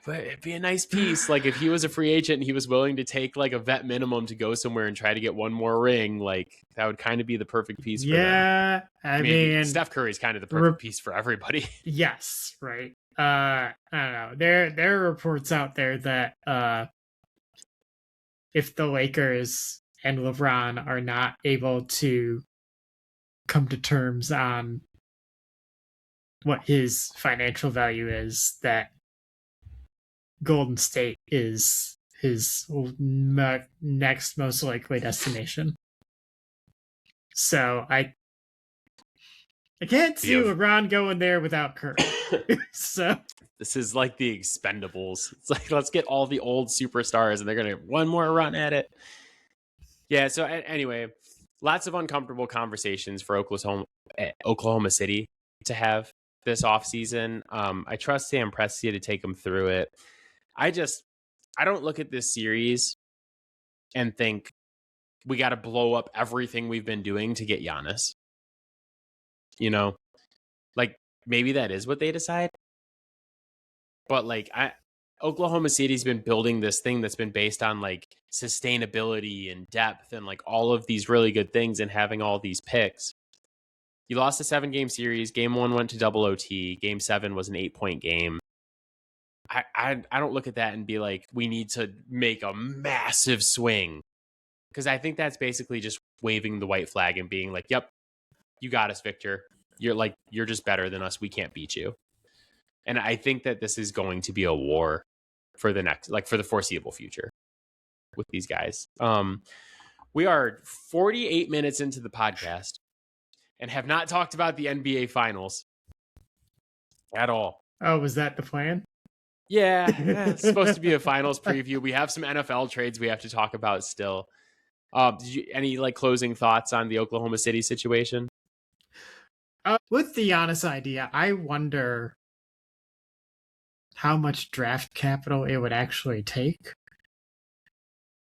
but it'd be a nice piece. Like if he was a free agent and he was willing to take like a vet minimum to go somewhere and try to get one more ring, like that would kind of be the perfect piece for them. Yeah, I mean, Steph Curry's kind of the perfect piece for everybody. Yes, right. I don't know. There are reports out there that if the Lakers and LeBron are not able to come to terms on what his financial value is, that Golden State is his next most likely destination. So I can't see LeBron going there without Curry. So this is like the Expendables. It's like, let's get all the old superstars and they're going to have one more run at it. Yeah. So anyway, lots of uncomfortable conversations for Oklahoma City to have this offseason. I trust Sam Presti to take them through it. I don't look at this series and think we got to blow up everything we've been doing to get Giannis. you know, like maybe that is what they decide. But like Oklahoma City's been building this thing that's been based on like sustainability and depth and like all of these really good things and having all these picks. You lost a 7-game series. Game 1 went to double OT. Game 7 was an 8-point game. I don't look at that and be like, we need to make a massive swing. Because I think that's basically just waving the white flag and being like, yep, you got us, Victor. You're just better than us. We can't beat you. And I think that this is going to be a war for the foreseeable future with these guys. We are 48 minutes into the podcast and have not talked about the NBA Finals at all. Oh, was that the plan? Yeah, it's supposed to be a finals preview. We have some NFL trades we have to talk about still. Any like closing thoughts on the Oklahoma City situation? With the Giannis idea, I wonder how much draft capital it would actually take.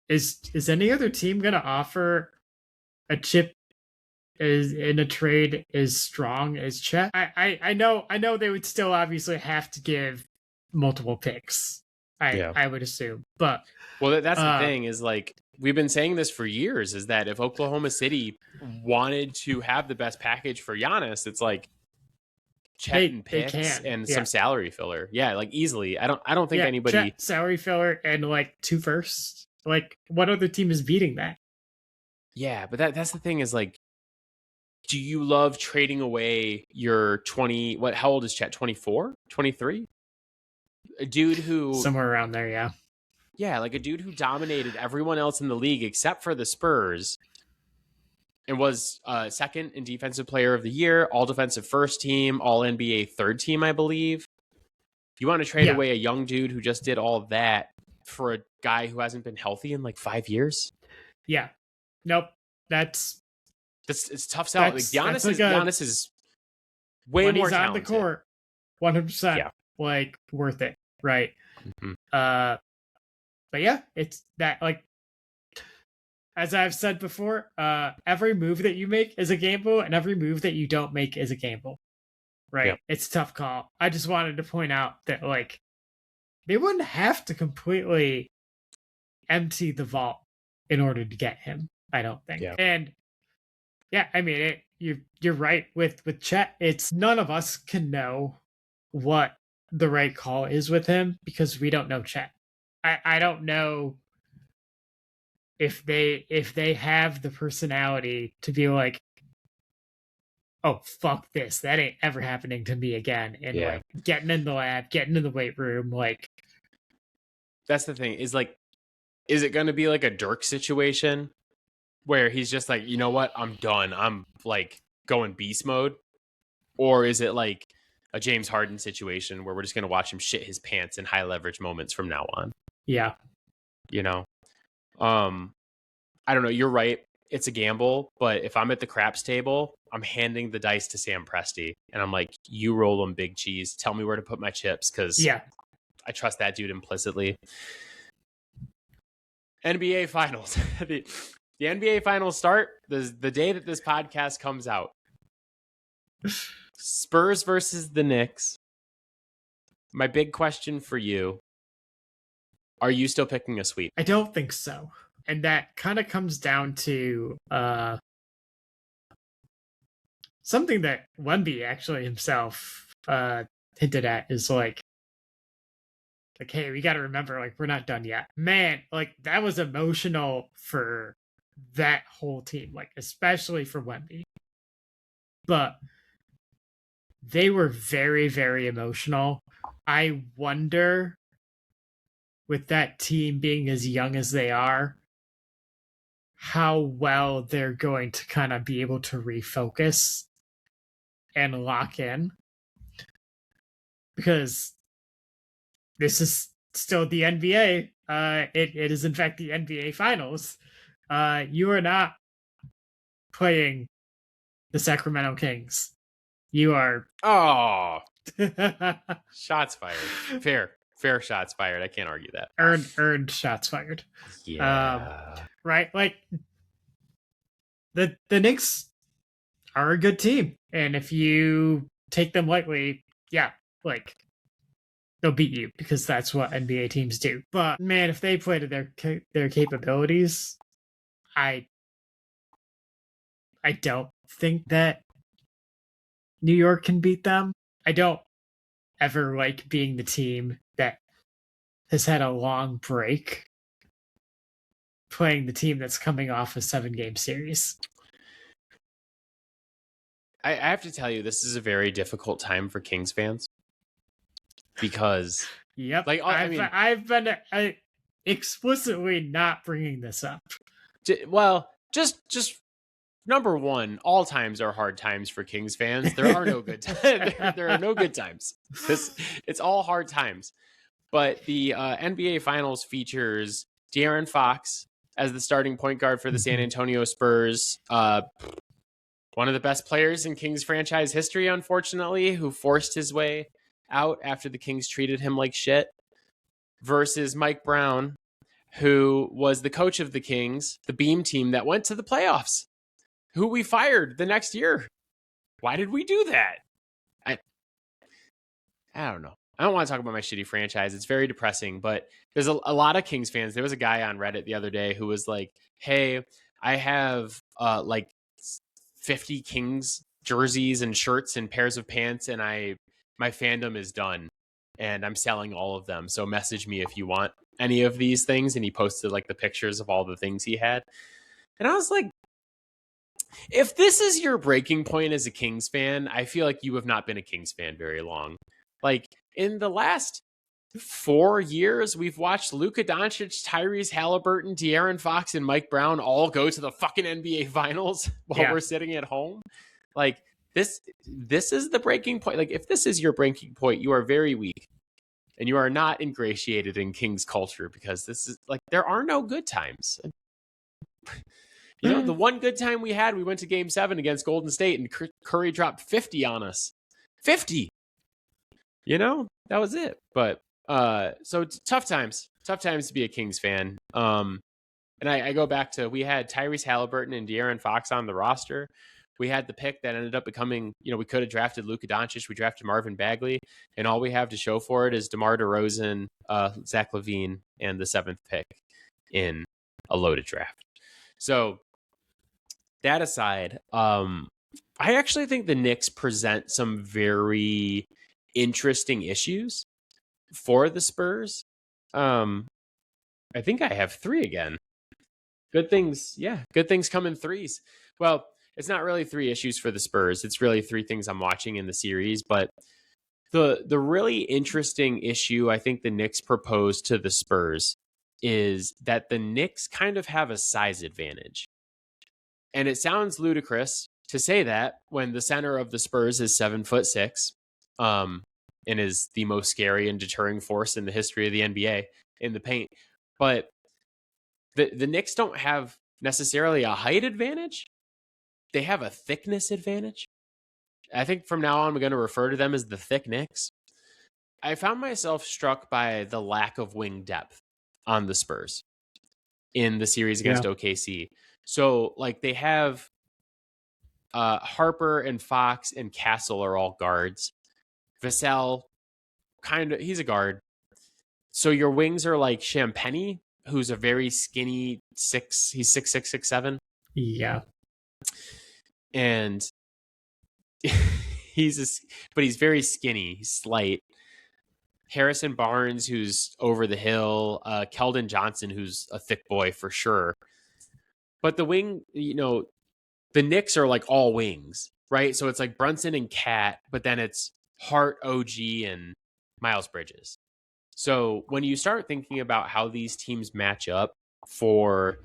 Is any other team going to offer a chip in a trade as strong as Chet? I know they would still obviously have to give multiple picks. I would assume, but that's the thing is like we've been saying this for years is that if Oklahoma City wanted to have the best package for Giannis, it's like Chet and picks and some salary filler. Yeah, like easily. I don't think anybody Chet, salary filler and like 2 firsts. Like what other team is beating that? Yeah, but that's the thing is like, do you love trading away your 20? How old is Chet? 24, 23? A dude who somewhere around there, yeah. Yeah, like a dude who dominated everyone else in the league except for the Spurs and was second in defensive player of the year, all defensive first team, all NBA third team, I believe. You want to trade away a young dude who just did all that for a guy who hasn't been healthy in like 5 years? Yeah. Nope. It's tough sell. Like Giannis is way when more he's talented. On the court, 100%. Like worth it, right? Mm-hmm. But yeah, it's that like as I've said before, every move that you make is a gamble, and every move that you don't make is a gamble. Right? Yep. It's a tough call. I just wanted to point out that like they wouldn't have to completely empty the vault in order to get him, I don't think. Yeah. And yeah, I mean you're right with Chet. It's none of us can know what the right call is with him because we don't know Chet. I don't know if they have the personality to be like, oh fuck this, that ain't ever happening to me again, and like getting in the lab, getting in the weight room, like that's the thing is like, is it going to be like a Dirk situation where he's just like, you know what, I'm done, I'm like going beast mode, or is it like a James Harden situation where we're just going to watch him shit his pants in high leverage moments from now on? Yeah. You know, I don't know. You're right. It's a gamble, but if I'm at the craps table, I'm handing the dice to Sam Presti and I'm like, you roll them, big cheese. Tell me where to put my chips. Cause I trust that dude implicitly. NBA finals. the NBA finals start the day that this podcast comes out. Spurs versus the Knicks. My big question for you, are you still picking a sweep? I don't think so. And that kind of comes down to something that Wemby actually himself hinted at is like, hey, we got to remember, like, we're not done yet. Man, like, that was emotional for that whole team, like, especially for Wemby. But they were very, very emotional. I wonder, with that team being as young as they are, how well they're going to kind of be able to refocus and lock in. Because this is still the NBA. It is, in fact, the NBA Finals. You are not playing the Sacramento Kings. You are... Oh! Shots fired. Fair shots fired. I can't argue that. Earned shots fired. Yeah. Right? Like, the Knicks are a good team. And if you take them lightly, yeah, like they'll beat you because that's what NBA teams do. But man, if they play to their capabilities, I don't think that New York can beat them. I don't ever like being the team that has had a long break playing the team that's coming off a 7-game series. I have to tell you, this is a very difficult time for Kings fans because, yep, like, I've been explicitly not bringing this up. Well, just number one, all times are hard times for Kings fans. There are no good times. There are no good times. It's all hard times. But the NBA Finals features De'Aaron Fox as the starting point guard for the San Antonio Spurs. One of the best players in Kings franchise history, unfortunately, who forced his way out after the Kings treated him like shit, versus Mike Brown, who was the coach of the Kings, the Beam team that went to the playoffs, who we fired the next year. Why did we do that? I don't know. I don't want to talk about my shitty franchise. It's very depressing, but there's a lot of Kings fans. There was a guy on Reddit the other day who was like, hey, I have like 50 Kings jerseys and shirts and pairs of pants, and my fandom is done, and I'm selling all of them. So message me if you want any of these things. And he posted like the pictures of all the things he had. And I was like, if this is your breaking point as a Kings fan, I feel like you have not been a Kings fan very long. Like in the last 4 years, we've watched Luka Doncic, Tyrese Halliburton, De'Aaron Fox, and Mike Brown all go to the fucking NBA Finals while we're sitting at home. Like this is the breaking point. Like if this is your breaking point, you are very weak, and you are not ingratiated in Kings culture, because this is like there are no good times. You know, the one good time we had, we went to Game 7 against Golden State, and Curry dropped 50 on us. 50. You know, that was it. But so tough times to be a Kings fan. And I go back to, we had Tyrese Halliburton and De'Aaron Fox on the roster. We had the pick that ended up becoming, you know, we could have drafted Luka Doncic. We drafted Marvin Bagley, and all we have to show for it is DeMar DeRozan, Zach LaVine, and the 7th pick in a loaded draft. So that aside, I actually think the Knicks present some very interesting issues for the Spurs. I think I have 3 again. Good things come in threes. Well, it's not really 3 issues for the Spurs. It's really 3 things I'm watching in the series. But the really interesting issue I think the Knicks propose to the Spurs is that the Knicks kind of have a size advantage. And it sounds ludicrous to say that when the center of the Spurs is 7'6", and is the most scary and deterring force in the history of the NBA in the paint. But the Knicks don't have necessarily a height advantage. They have a thickness advantage. I think from now on, we're going to refer to them as the Thick Knicks. I found myself struck by the lack of wing depth on the Spurs in the series against OKC. So, like, they have Harper and Fox and Castle are all guards. Vassell, he's a guard. So your wings are like Champagny, who's a very skinny he's 6'6", 6'7". Yeah. And but he's very skinny. He's slight. Harrison Barnes, who's over the hill. Keldon Johnson, who's a thick boy for sure. But the wing, you know, the Knicks are like all wings, right? So it's like Brunson and Cat, but then it's Hart, OG, and Miles Bridges. So when you start thinking about how these teams match up for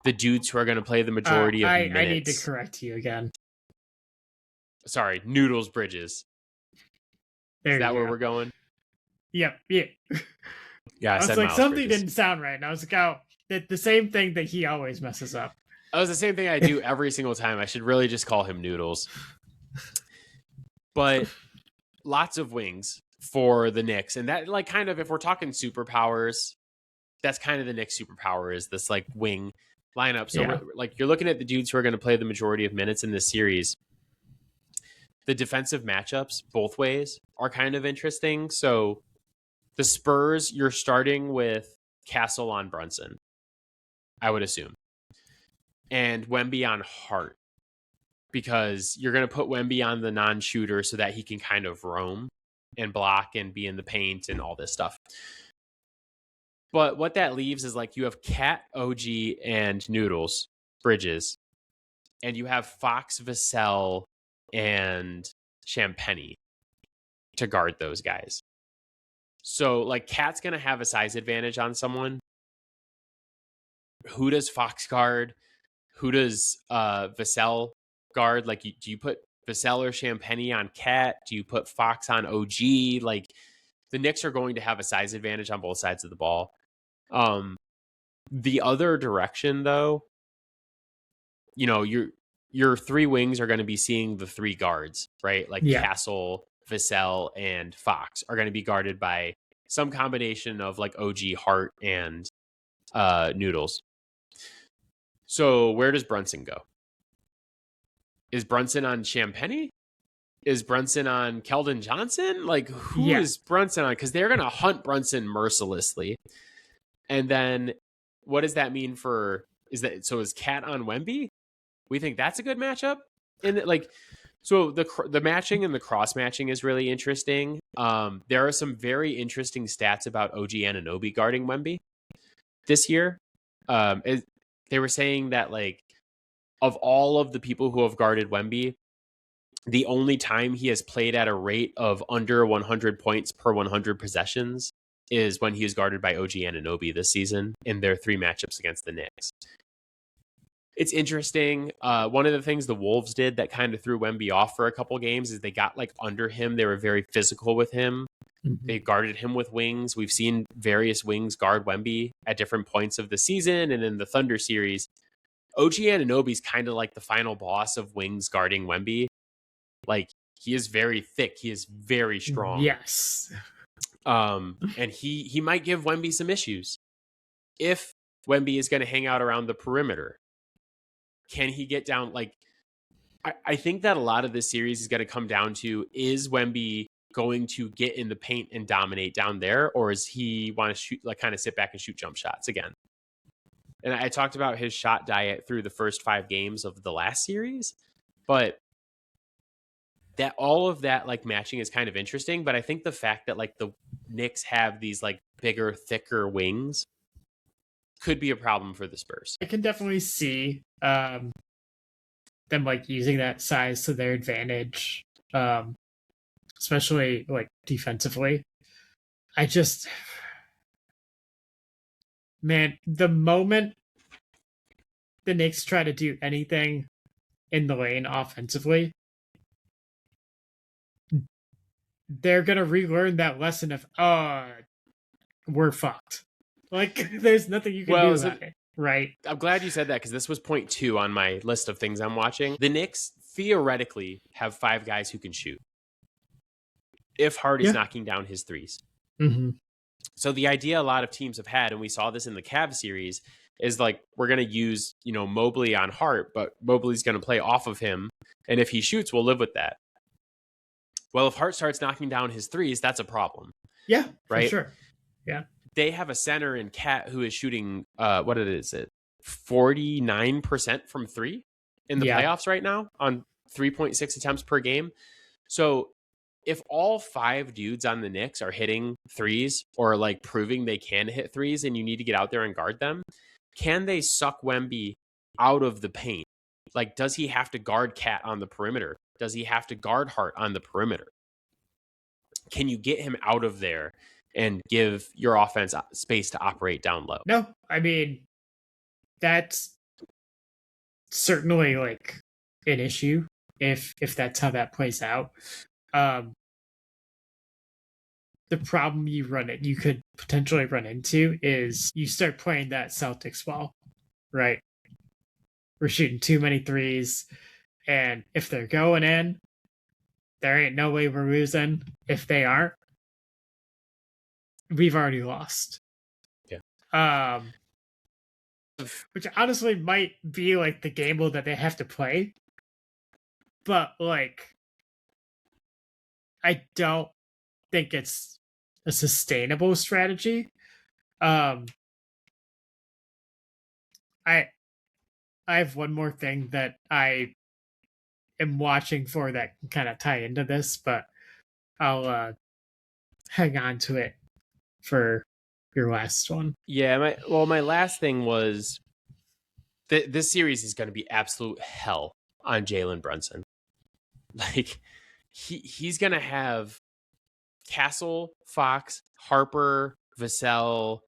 the dudes who are going to play the majority of minutes. I need to correct you again. Sorry, Noodles Bridges. Is that where we're going? Yep. Yeah. Yeah, I was like, something didn't sound right. And I was like, oh, the same thing that he always messes up. That was the same thing I do every single time. I should really just call him Noodles. But lots of wings for the Knicks. And that, like, kind of, if we're talking superpowers, that's kind of the Knicks superpower, is this, like, wing lineup. So, like, you're looking at the dudes who are going to play the majority of minutes in this series. the defensive matchups both ways are kind of interesting. So the Spurs, you're starting with Castle on Brunson, I would assume, and Wemby on Hart, because you're going to put Wemby on the non-shooter so that he can kind of roam and block and be in the paint and all this stuff. But what that leaves is like you have Cat, OG, and Noodles, Bridges, and you have Fox, Vassell, and Champagny to guard those guys. So like Cat's going to have a size advantage on someone. Who does Fox guard? Who does Vassell guard? Like, do you put Vassell or Champagny on Cat? Do you put Fox on OG? Like, the Knicks are going to have a size advantage on both sides of the ball. The other direction, though, you know, your three wings are going to be seeing the three guards, right? Like Castle, Vassell, and Fox are going to be guarded by some combination of like OG, Hart, and Noodles. So where does Brunson go? Is Brunson on Champagny? Is Brunson on Keldon Johnson? Like, who is Brunson on? Because they're going to hunt Brunson mercilessly. And then what does that mean for, is Cat on Wemby? We think that's a good matchup? And like, so the matching and the cross matching is really interesting. There are some very interesting stats about OG Anunoby guarding Wemby this year. They were saying that like, of all of the people who have guarded Wemby, the only time he has played at a rate of under 100 points per 100 possessions is when he was guarded by OG Anunoby this season in their three matchups against the Knicks. It's interesting. One of the things the Wolves did that kind of threw Wemby off for a couple games is they got like under him. They were very physical with him. Mm-hmm. They guarded him with wings. We've seen various wings guard Wemby at different points of the season. And in the Thunder series, OG Anunoby's kind of like the final boss of wings guarding Wemby. Like, he is very thick. He is very strong. Yes. And he might give Wemby some issues. If Wemby is going to hang out around the perimeter, can he get down? Like, I think that a lot of this series is going to come down to, is Wemby going to get in the paint and dominate down there? Or is he want to shoot, like kind of sit back and shoot jump shots again? And I talked about his shot diet through the first 5 games of the last series, but that all of that like matching is kind of interesting. But I think the fact that like the Knicks have these like bigger, thicker wings could be a problem for the Spurs. I can definitely see them like using that size to their advantage, especially like defensively. Man, the moment the Knicks try to do anything in the lane offensively, they're going to relearn that lesson of, we're fucked. Like, there's nothing you can do about it, right? I'm glad you said that, because this was point 2 on my list of things I'm watching. The Knicks theoretically have 5 guys who can shoot if Hart is knocking down his threes. Mm-hmm. So the idea a lot of teams have had, and we saw this in the Cavs series, is like, we're going to use, Mobley on Hart, but Mobley's going to play off of him. And if he shoots, we'll live with that. Well, if Hart starts knocking down his threes, that's a problem. Yeah, right? For sure. Yeah. They have a center in Cat who is shooting, 49% from 3 in the playoffs right now on 3.6 attempts per game. So if all 5 dudes on the Knicks are hitting threes or like proving they can hit threes and you need to get out there and guard them, can they suck Wemby out of the paint? Like, does he have to guard Cat on the perimeter? Does he have to guard Hart on the perimeter? Can you get him out of there and give your offense space to operate down low? No, I mean, that's certainly like an issue if that's how that plays out. The problem you could potentially run into is you start playing that Celtics ball, right? We're shooting too many threes, and if they're going in, there ain't no way we're losing. If they aren't, we've already lost. Yeah. Which honestly might be like the game mode that they have to play. But like, I don't think it's a sustainable strategy. I I have one more thing that I am watching for that can kind of tie into this, but I'll hang on to it for your last one. Yeah, my last thing was this series is going to be absolute hell on Jalen Brunson. Like he's going to have Castle, Fox, Harper, Vassell,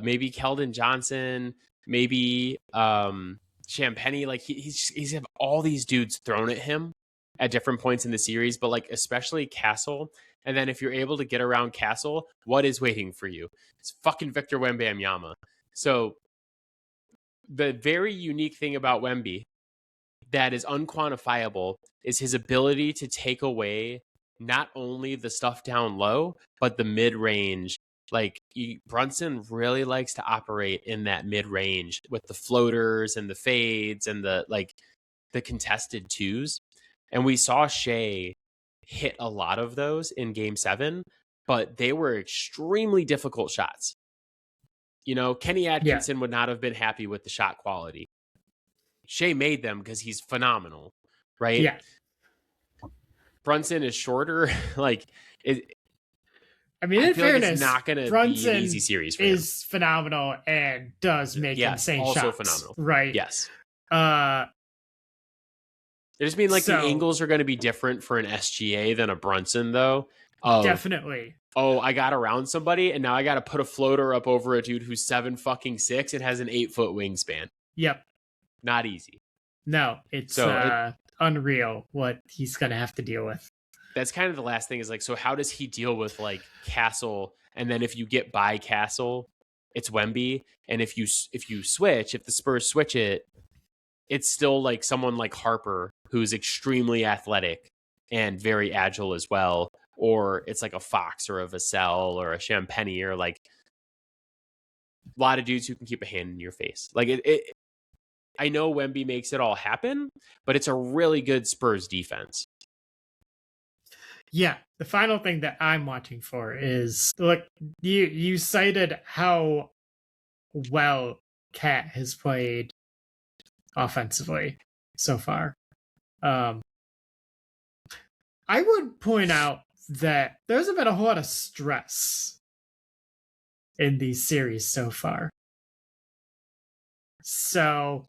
maybe Keldon Johnson, maybe Champagnie. Like he's have all these dudes thrown at him at different points in the series, but like especially Castle. And then if you're able to get around Castle, what is waiting for you? It's fucking Victor Wembanyama. So the very unique thing about Wemby that is unquantifiable is his ability to take away not only the stuff down low, but the mid-range. Like Brunson really likes to operate in that mid-range with the floaters and the fades and the contested twos. And we saw Shea hit a lot of those in game 7, but they were extremely difficult shots. You know, Kenny Atkinson would not have been happy with the shot quality. Shea made them because he's phenomenal, right? Yeah. Brunson is shorter. Like, in fairness, like it's not going to be an easy series for him. Is phenomenal and does make insane also shots. Phenomenal, right? Yes. I just mean like the angles are going to be different for an SGA than a Brunson, though. Definitely. Oh, I got around somebody, and now I got to put a floater up over a dude who's 7'6" and has an 8-foot wingspan. Yep. Not easy. No, it's unreal what he's going to have to deal with. That's kind of the last thing is like, so how does he deal with like Castle? And then if you get by Castle, it's Wemby. And if the Spurs switch it, it's still like someone like Harper, who's extremely athletic and very agile as well. Or it's like a Fox or a Vassell or a Champagnie or like a lot of dudes who can keep a hand in your face. Like I know Wemby makes it all happen, but it's a really good Spurs defense. Yeah, the final thing that I'm watching for is, look, you cited how well Cat has played offensively so far. I would point out that there's been a whole lot of stress in these series so far. So,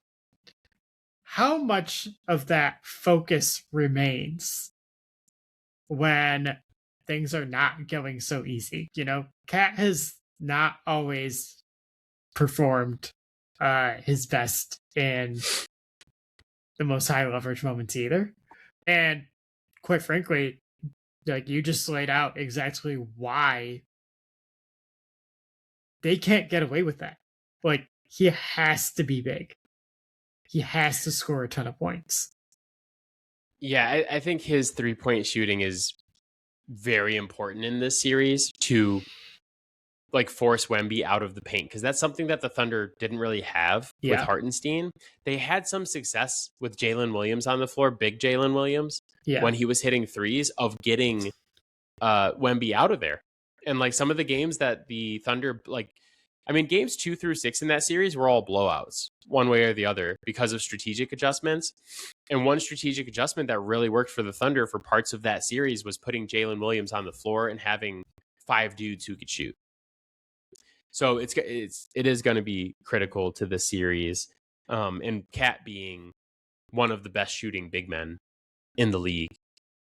how much of that focus remains when things are not going so easy? You know, Cat has not always performed his best in the most high leverage moments either. And quite frankly, like you just laid out exactly why they can't get away with that. Like, he has to be big. He has to score a ton of points. Yeah, I think his 3-point shooting is very important in this series to like force Wemby out of the paint, because that's something that the Thunder didn't really have with Hartenstein. They had some success with Jalen Williams on the floor, big Jalen Williams, when he was hitting threes, of getting Wemby out of there. And like some of the games that the Thunder, like, I mean, games 2 through 6 in that series were all blowouts, one way or the other, because of strategic adjustments. And one strategic adjustment that really worked for the Thunder for parts of that series was putting Jalen Williams on the floor and having 5 dudes who could shoot. So it is going to be critical to the series, and Cat being one of the best shooting big men in the league.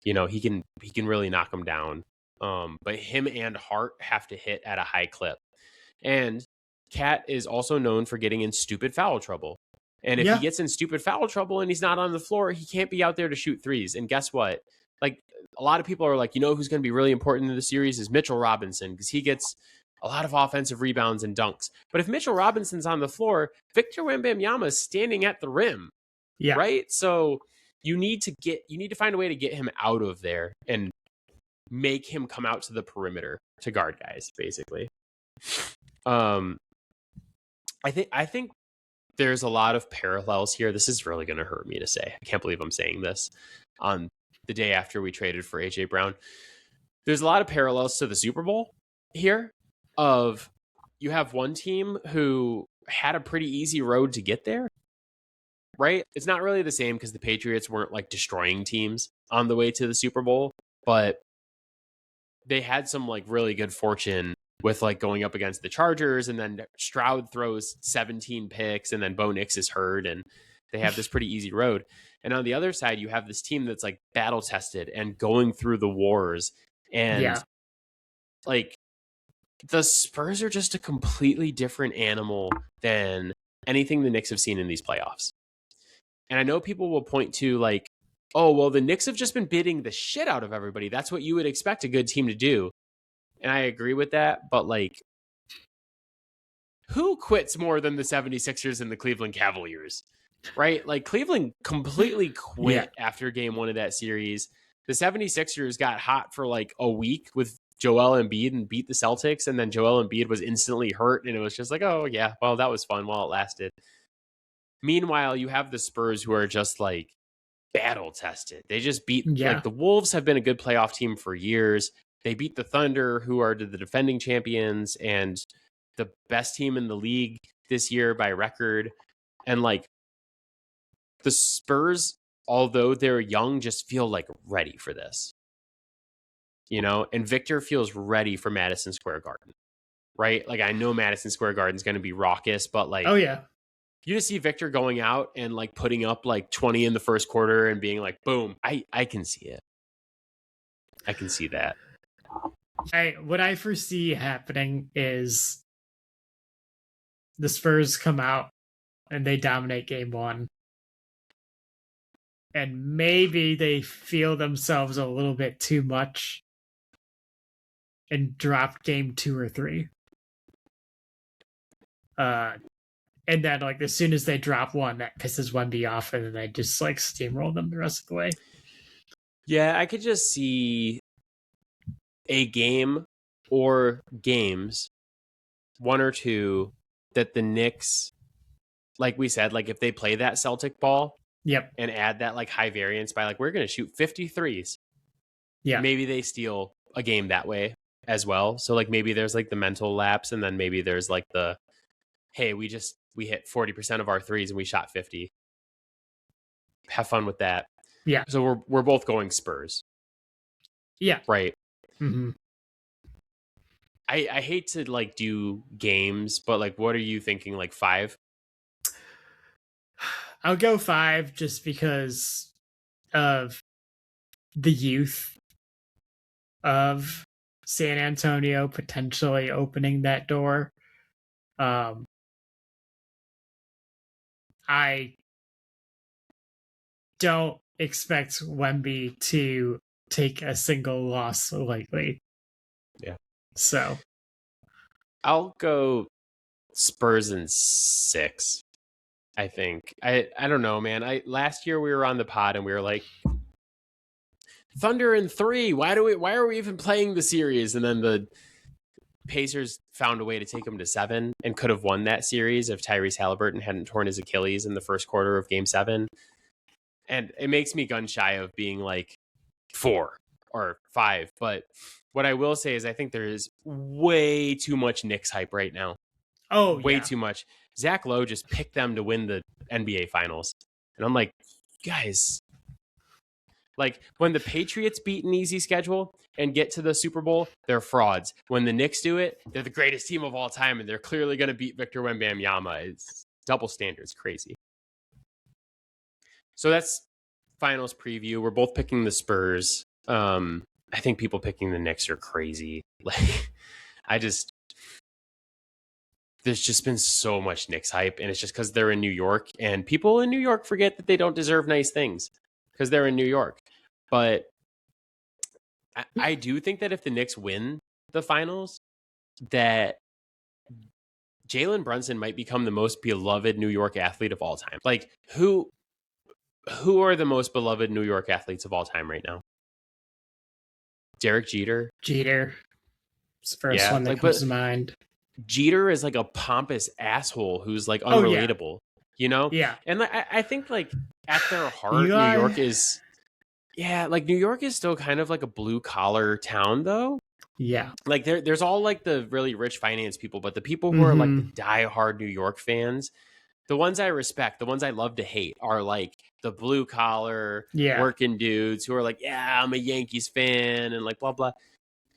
You know, he can really knock them down. But him and Hart have to hit at a high clip. And Cat is also known for getting in stupid foul trouble. And if he gets in stupid foul trouble and he's not on the floor, he can't be out there to shoot threes. And guess what? Like, a lot of people are like, you know who's going to be really important in the series is Mitchell Robinson, because he gets a lot of offensive rebounds and dunks. But if Mitchell Robinson's on the floor, Victor Wembanyama is standing at the rim. Yeah. Right? So you need to find a way to get him out of there and make him come out to the perimeter to guard guys, basically. I think there's a lot of parallels here. This is really going to hurt me to say. I can't believe I'm saying this on the day after we traded for AJ Brown. there's a lot of parallels to the Super Bowl here of you have one team who had a pretty easy road to get there, right? It's not really the same because the Patriots weren't like destroying teams on the way to the Super Bowl, but they had some like really good fortune with like going up against the Chargers, and then Stroud throws 17 picks, and then Bo Nix is hurt, and they have this pretty easy road. And on the other side, you have this team that's like battle tested and going through the wars. And like the Spurs are just a completely different animal than anything the Knicks have seen in these playoffs. And I know people will point to like, oh, well, the Knicks have just been beating the shit out of everybody. That's what you would expect a good team to do. And I agree with that. But like, who quits more than the 76ers and the Cleveland Cavaliers? Right? Like Cleveland completely quit after game one of that series. The 76ers got hot for like a week with Joel Embiid and beat the Celtics. And then Joel Embiid was instantly hurt. And it was just like, oh, yeah, well, that was fun while it lasted. Meanwhile, you have the Spurs who are just like battle tested. They just beat like the Wolves have been a good playoff team for years. They beat the Thunder, who are the defending champions and the best team in the league this year by record. And like the Spurs, although they're young, just feel like ready for this, you know, and Victor feels ready for Madison Square Garden, right? Like I know Madison Square Garden is going to be raucous, but like, oh yeah, you just see Victor going out and like putting up like 20 in the first quarter and being like, boom, I can see it. I can see that. What I foresee happening is the Spurs come out and they dominate game one. And maybe they feel themselves a little bit too much and drop game 2 or 3. And then like as soon as they drop one, that pisses Wemby off, and then they just like steamroll them the rest of the way. Yeah, I could just see a game or games, 1 or 2, that the Knicks, like we said, like if they play that Celtic ball and add that like high variance by like, we're going to shoot 53s. Yeah. Maybe they steal a game that way as well. So like maybe there's like the mental lapse, and then maybe there's like the, hey, we hit 40% of our threes and we shot 50. Have fun with that. Yeah. So we're both going Spurs. Yeah. Right. Mm-hmm. I hate to like do games, but like, what are you thinking? Like 5? I'll go 5 just because of the youth of San Antonio potentially opening that door. I don't expect Wemby to take a single loss lightly. Yeah. So I'll go Spurs in 6. I think. I don't know, man. Last year we were on the pod and we were like, Thunder in 3. Why are we even playing the series? And then the Pacers found a way to take them to 7 and could have won that series if Tyrese Halliburton hadn't torn his Achilles in the first quarter of game 7. And it makes me gun shy of being like 4 or 5. But what I will say is I think there is way too much Knicks hype right now. Oh, way too much. Zach Lowe just picked them to win the NBA Finals. And I'm like, guys, like when the Patriots beat an easy schedule and get to the Super Bowl, they're frauds. When the Knicks do it, they're the greatest team of all time, and they're clearly going to beat Victor Wembanyama. It's double standards, crazy. So that's Finals preview. We're both picking the Spurs. I think people picking the Knicks are crazy. Like, there's just been so much Knicks hype, and it's just because they're in New York, and people in New York forget that they don't deserve nice things because they're in New York. But I do think that if the Knicks win the Finals, that Jalen Brunson might become the most beloved New York athlete of all time. Like, who are the most beloved New York athletes of all time right now? Derek Jeter. It's the first one that comes to mind. Jeter is like a pompous asshole who's like unrelatable, you know? Yeah. And I think like at their heart, New York is Yeah, like New York is still kind of like a blue collar town though. Yeah. Like there's all like the really rich finance people, but the people who are like the Mm-hmm. diehard New York fans, the ones I respect, the ones I love to hate are like the blue collar Yeah. working dudes who are like, yeah, I'm a Yankees fan and like blah blah.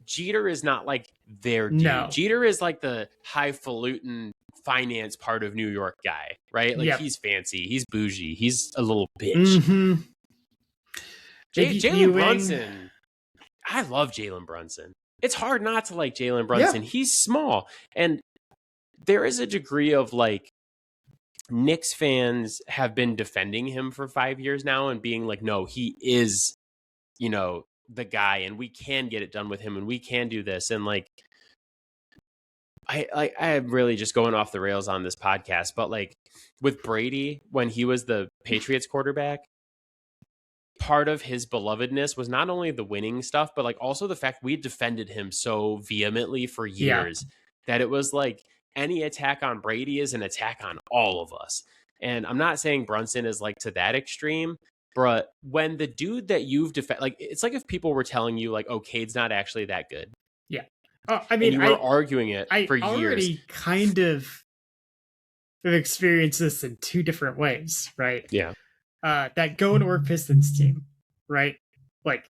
Jeter is not like their dude. No. Jeter is like the highfalutin finance part of New York guy, right? Like Yep. he's fancy, he's bougie, he's a little bitch. Mm-hmm. Jalen Ewing. Brunson, I love Jalen Brunson. It's hard not to like Jalen Yeah. Brunson. He's small. And there is a degree of like Knicks fans have been defending him for 5 years now and being like, no, he is, the guy and we can get it done with him and we can do this. And like, I am really just going off the rails on this podcast, but like with Brady, when he was the Patriots quarterback, part of his belovedness was not only the winning stuff, but like also the fact we defended him so vehemently for years that it was like any attack on Brady is an attack on all of us. And I'm not saying Brunson is like to that extreme, but when the dude that you've defended, like it's like if people were telling you like, oh, Cade's not actually that good. Yeah. Oh, I And mean, you were arguing it I for years. already kind of have experienced this in two different ways, right? Yeah. That Go to Work Pistons team, right? Like,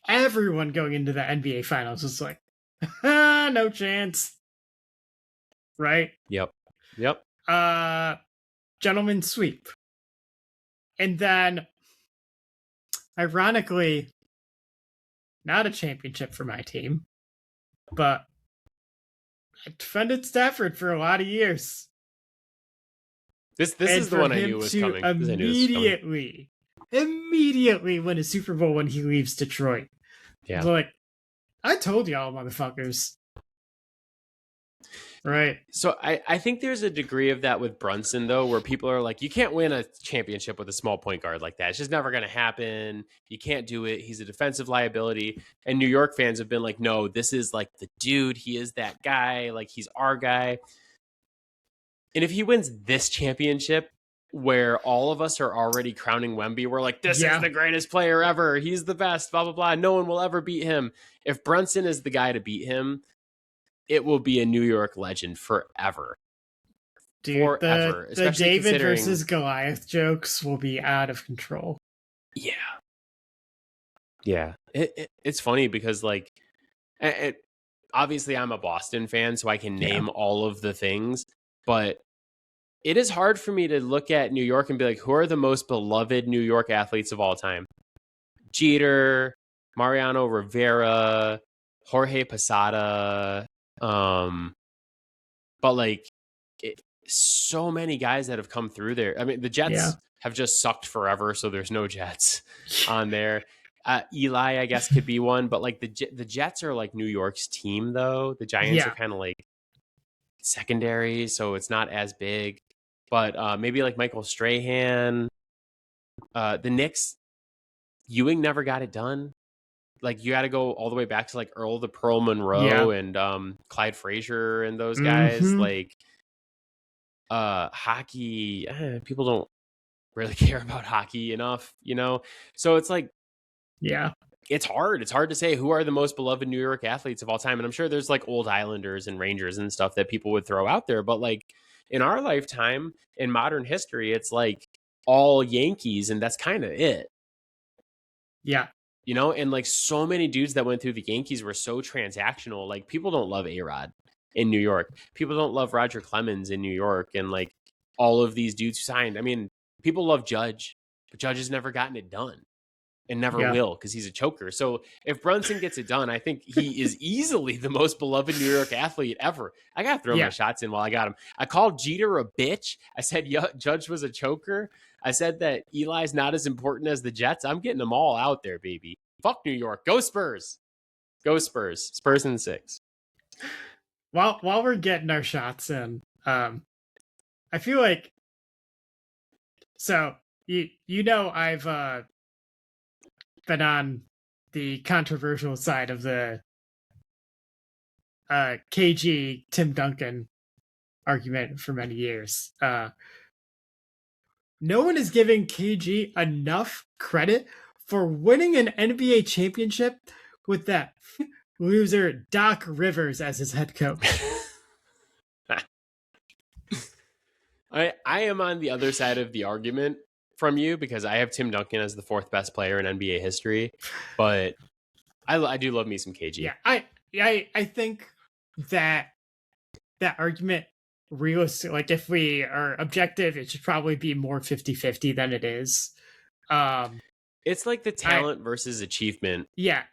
everyone going into the NBA Finals was like, no chance, right? Yep. Gentleman sweep. And then, ironically, not a championship for my team, but I defended Stafford for a lot of years. This is the one I knew was coming. Immediately win a Super Bowl when he leaves Detroit. Yeah. Like, I told y'all, motherfuckers. Right. So I think there's a degree of that with Brunson, though, where people are like, you can't win a championship with a small point guard like that. It's just never going to happen. You can't do it. He's a defensive liability. And New York fans have been like, no, this is like the dude. He is that guy. Like, he's our guy. And if he wins this championship, where all of us are already crowning Wemby, we're like, this is the greatest player ever. He's the best, blah, blah, blah. No one will ever beat him. If Brunson is the guy to beat him, it will be a New York legend forever. Dude, forever. The David versus Goliath jokes will be out of control. Yeah. Yeah. It's funny because, like, obviously I'm a Boston fan, so I can name all of the things, but it is hard for me to look at New York and be like, who are the most beloved New York athletes of all time? Jeter, Mariano Rivera, Jorge Posada, but like so many guys that have come through there. I mean, the Jets have just sucked forever, so there's no Jets on there. Eli, I guess, could be one, but like the Jets are like New York's team, though. The Giants are kind of like secondary, so it's not as big. But maybe like Michael Strahan. The Knicks, Ewing never got it done. Like, you got to go all the way back to like Earl the Pearl Monroe and Clyde Frazier and those guys. Mm-hmm. Like, hockey, people don't really care about hockey enough, So it's like, it's hard. It's hard to say who are the most beloved New York athletes of all time. And I'm sure there's like old Islanders and Rangers and stuff that people would throw out there. But like in our lifetime, in modern history, it's like all Yankees, and that's kind of it. Yeah. And like so many dudes that went through the Yankees were so transactional. Like, people don't love A-Rod in New York. People don't love Roger Clemens in New York. And like all of these dudes who signed. I mean, people love Judge, but Judge has never gotten it done and never will because he's a choker. So if Brunson gets it done, I think he is easily the most beloved New York athlete ever. I got to throw my shots in while I got him. I called Jeter a bitch. I said Judge was a choker. I said that Eli's not as important as the Jets. I'm getting them all out there, baby. Fuck New York. Go Spurs. Go Spurs. Spurs in 6. While we're getting our shots in, I feel like, so I've been on the controversial side of the KG Tim Duncan argument for many years. no one is giving KG enough credit for winning an NBA championship with that loser Doc Rivers as his head coach. I am on the other side of the argument from you because I have Tim Duncan as the fourth best player in NBA history, but I do love me some KG. Yeah, I think that argument realistic, like if we are objective, it should probably be more 50-50 than it is. It's like the talent versus achievement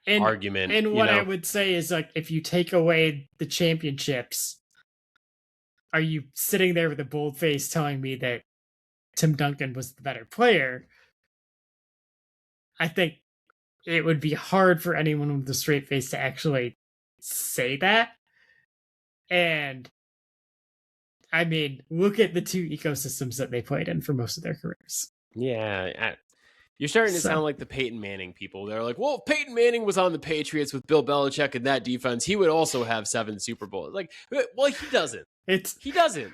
argument. And what I would say is, like, if you take away the championships, are you sitting there with a bold face telling me that Tim Duncan was the better player? I think it would be hard for anyone with a straight face to actually say that. And I mean, look at the two ecosystems that they played in for most of their careers. Yeah. You're starting to sound like the Peyton Manning people. They're like, well, if Peyton Manning was on the Patriots with Bill Belichick and that defense, he would also have 7 Super Bowls. Like, well, he doesn't. He doesn't.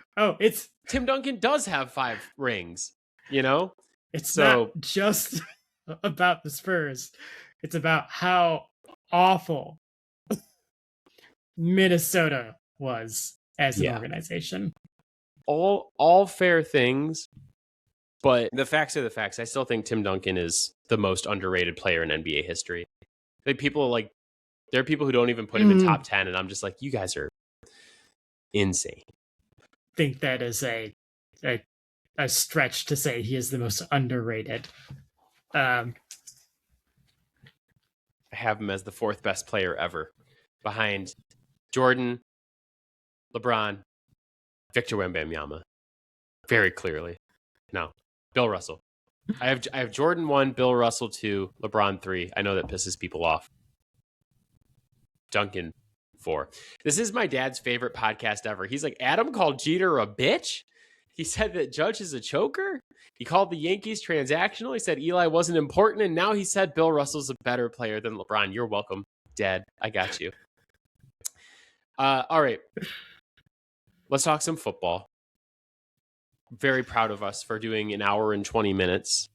Tim Duncan does have 5 rings, It's not just about the Spurs. It's about how awful Minnesota was as an organization. All fair things, but the facts are the facts. I still think Tim Duncan is the most underrated player in NBA history. Like, there are people who don't even put him in top 10, and I'm just like, you guys are insane. I think that is a stretch to say he is the most underrated. I have him as the 4th best player ever, behind Jordan, LeBron, Victor Wembanyama. Very clearly. No, Bill Russell. I have Jordan 1, Bill Russell 2, LeBron 3. I know that pisses people off. Duncan 4. This is my dad's favorite podcast ever. He's like, Adam called Jeter a bitch. He said that Judge is a choker. He called the Yankees transactional. He said Eli wasn't important. And now he said Bill Russell's a better player than LeBron. You're welcome, Dad. I got you. All right. Let's talk some football. Very proud of us for doing an hour and 20 minutes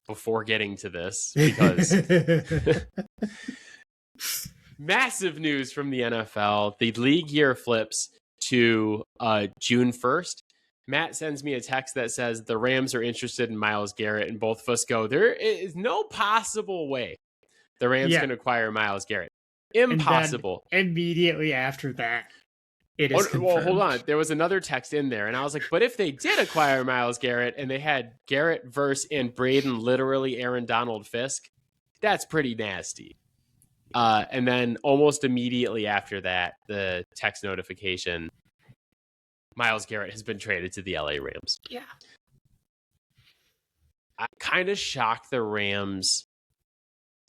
before getting to this, because massive news from the NFL. The league year flips to June 1st. Matt sends me a text that says the Rams are interested in Myles Garrett, and both of us go, there is no possible way the Rams can acquire Myles Garrett. Impossible. Immediately after that, it is confirmed. Well, hold on. There was another text in there, and I was like, but if they did acquire Myles Garrett and they had Garrett, Verse, and Braden literally Aaron Donald Fisk, that's pretty nasty. And then almost immediately after that, the text notification, Myles Garrett has been traded to the LA Rams. Yeah. I'm kind of shocked the Rams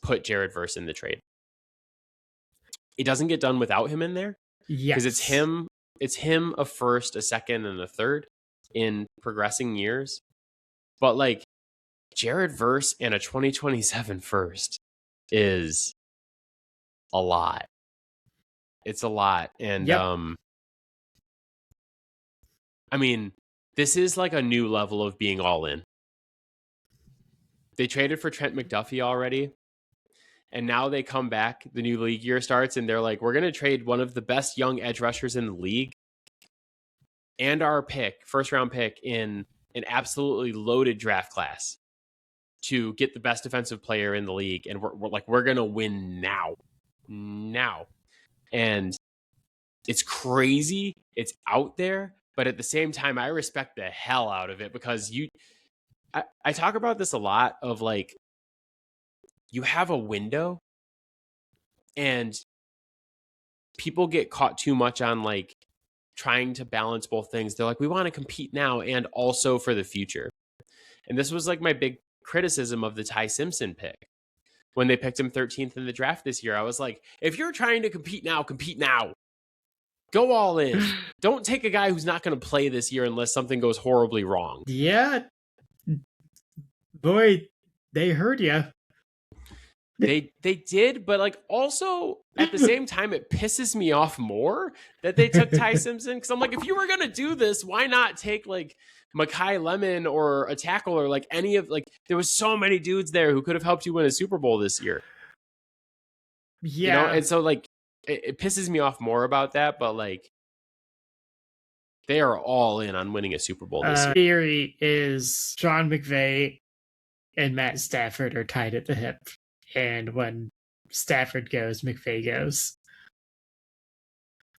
put Jared Verse in the trade. It doesn't get done without him in there. Yes. Because it's him, a first, a second, and a third in progressing years. But like, Jared Verse and a 2027 first is a lot. It's a lot. And I mean, this is like a new level of being all in. They traded for Trent McDuffie already. And now they come back, the new league year starts, and they're like, we're going to trade one of the best young edge rushers in the league and our pick, first round pick, in an absolutely loaded draft class to get the best defensive player in the league. And we're going to win now. And it's crazy. It's out there. But at the same time, I respect the hell out of it, because I talk about this a lot of like, you have a window and people get caught too much on like trying to balance both things. They're like, we want to compete now and also for the future. And this was like my big criticism of the Ty Simpson pick. When they picked him 13th in the draft this year, I was like, if you're trying to compete now, compete now. Go all in. Don't take a guy who's not going to play this year unless something goes horribly wrong. Yeah. Boy, they heard you. They did, but like also at the same time, it pisses me off more that they took Ty Simpson, because I'm like, if you were gonna do this, why not take like Mekhi Lemon or a tackle, or like any of, like, there was so many dudes there who could have helped you win a Super Bowl this year. Yeah. You know, and so like it pisses me off more about that, but like they are all in on winning a Super Bowl this year. Theory is Sean McVay and Matt Stafford are tied at the hip. And when Stafford goes, McVay goes.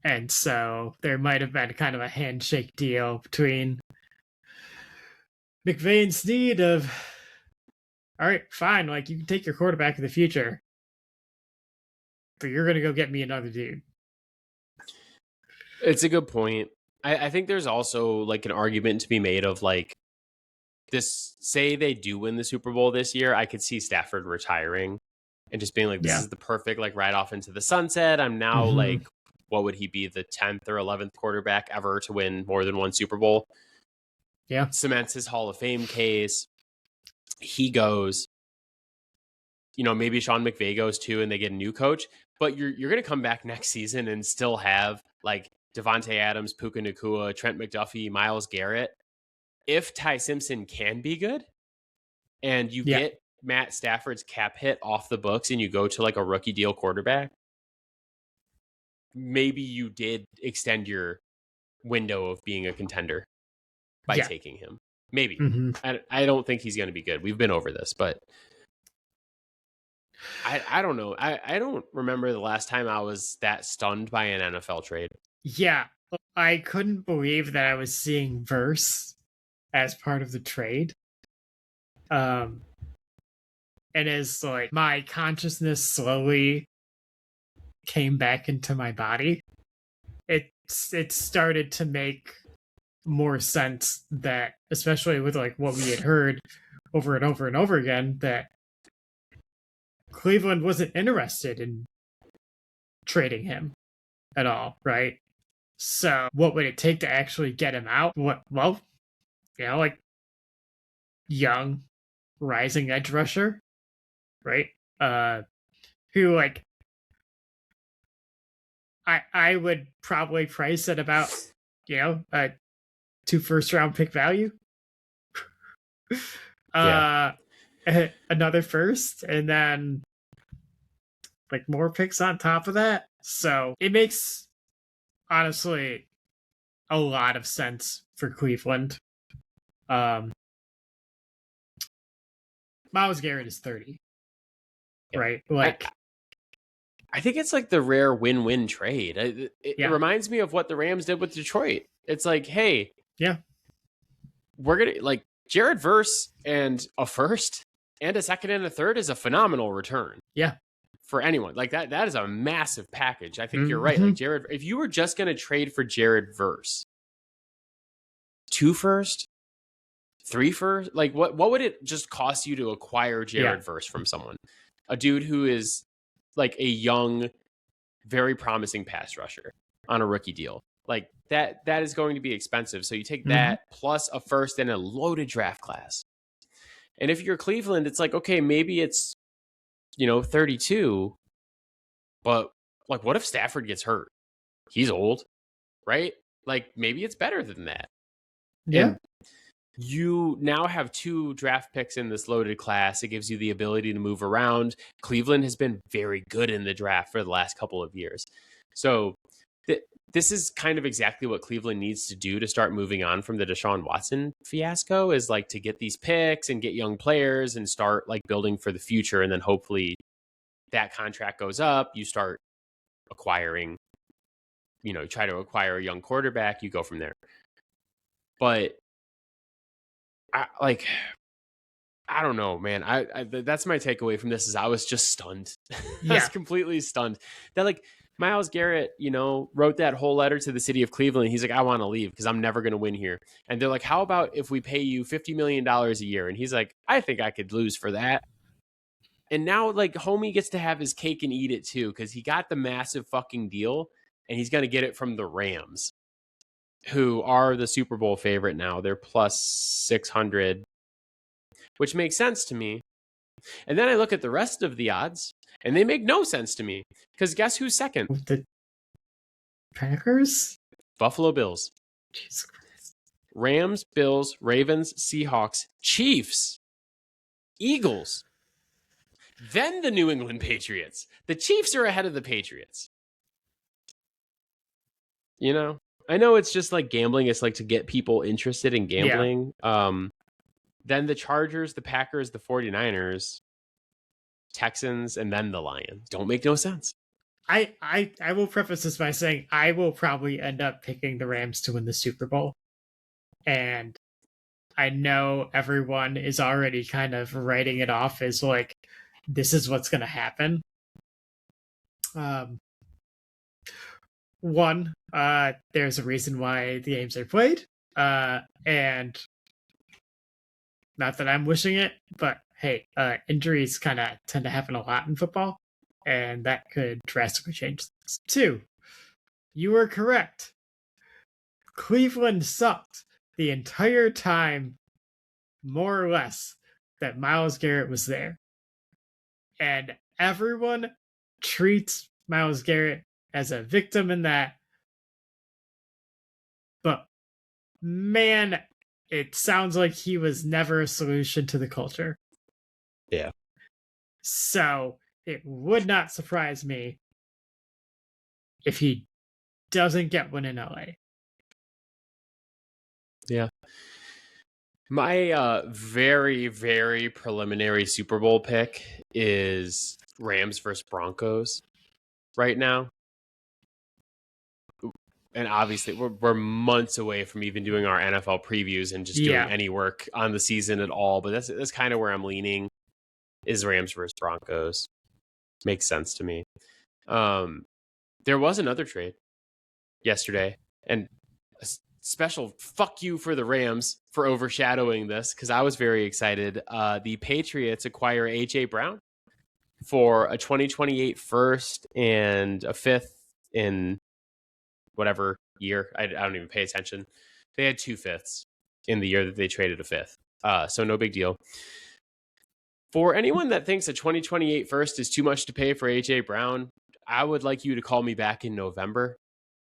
And so there might have been kind of a handshake deal between McVay and Snead of, all right, fine, like you can take your quarterback of the future, but you're going to go get me another dude. It's a good point. I think there's also like an argument to be made of like, this, say they do win the Super Bowl this year, I could see Stafford retiring and just being like, this is the perfect like ride off into the sunset. I'm now like, what would he be, the 10th or 11th quarterback ever to win more than one Super Bowl? Yeah. Cements his Hall of Fame case. He goes, you know, maybe Sean McVay goes too and they get a new coach, but you're going to come back next season and still have like Devontae Adams, Puka Nacua, Trent McDuffie, Myles Garrett. If Ty Simpson can be good and you get Matt Stafford's cap hit off the books and you go to like a rookie deal quarterback, maybe you did extend your window of being a contender by taking him. Maybe. I don't think he's going to be good. We've been over this, but I don't know. I don't remember the last time I was that stunned by an NFL trade. Yeah. I couldn't believe that I was seeing Verse as part of the trade. And as like my consciousness slowly came back into my body, it started to make more sense that, especially with like what we had heard over and over and over again, that Cleveland wasn't interested in trading him at all, right? So what would it take to actually get him out? Well, you know, like young rising edge rusher, right? Who like I would probably price at about, you know, 2 first-round pick value. Another first, and then like more picks on top of that. So it makes honestly a lot of sense for Cleveland. Myles Garrett is 30. Right? Like I think it's like the rare win-win trade. It reminds me of what the Rams did with Detroit. It's like, hey, we're going to like Jared Verse and a first and a second and a third is a phenomenal return. Yeah. For anyone. Like that is a massive package. I think you're right. Like Jared, if you were just going to trade for Jared Verse, 2 first, 3 first, like what would it just cost you to acquire Jared Verse from someone? A dude who is like a young, very promising pass rusher on a rookie deal. Like that is going to be expensive. So you take that plus a first and a loaded draft class. And if you're Cleveland, it's like, okay, maybe it's, you know, 32, but like, what if Stafford gets hurt? He's old, right? Like maybe it's better than that. Yeah. And you now have 2 draft picks in this loaded class. It gives you the ability to move around. Cleveland has been very good in the draft for the last couple of years. So this is kind of exactly what Cleveland needs to do to start moving on from the Deshaun Watson fiasco, is like to get these picks and get young players and start like building for the future. And then hopefully that contract goes up. You start acquiring, you know, try to acquire a young quarterback. You go from there. But I don't know, man. I that's my takeaway from this is I was just stunned. I was completely stunned that like Myles Garrett, you know, wrote that whole letter to the city of Cleveland. He's like, I want to leave because I'm never going to win here. And they're like, how about if we pay you $50 million a year? And he's like, I think I could lose for that. And now like homie gets to have his cake and eat it too, because he got the massive fucking deal and he's going to get it from the Rams, who are the Super Bowl favorite now. They're plus 600, which makes sense to me. And then I look at the rest of the odds, and they make no sense to me. Because guess who's second? The Packers? Buffalo Bills. Jesus Christ. Rams, Bills, Ravens, Seahawks, Chiefs, Eagles. Then the New England Patriots. The Chiefs are ahead of the Patriots. You know, I know it's just like gambling. It's like to get people interested in gambling. Yeah. Then the Chargers, the Packers, the 49ers, Texans, and then the Lions. Don't make no sense. I will preface this by saying I will probably end up picking the Rams to win the Super Bowl. And I know everyone is already kind of writing it off as like, this is what's going to happen. There's a reason why the games are played. And not that I'm wishing it, but hey, injuries kind of tend to happen a lot in football, and that could drastically change things. 2, you were correct. Cleveland sucked the entire time, more or less, that Myles Garrett was there. And everyone treats Myles Garrett as a victim in that. But man, it sounds like he was never a solution to the culture. Yeah. So it would not surprise me if he doesn't get one in LA. Yeah. My very, very preliminary Super Bowl pick is Rams versus Broncos right now. And obviously, we're months away from even doing our NFL previews and just doing any work on the season at all. But that's kind of where I'm leaning, is Rams versus Broncos. Makes sense to me. There was another trade yesterday, and a special fuck you for the Rams for overshadowing this, because I was very excited. The Patriots acquire A.J. Brown for a 2028 first and a fifth in whatever year. I don't even pay attention. They had 2 fifths in the year that they traded a fifth. So no big deal. For anyone that thinks a 2028 first is too much to pay for AJ Brown, I would like you to call me back in November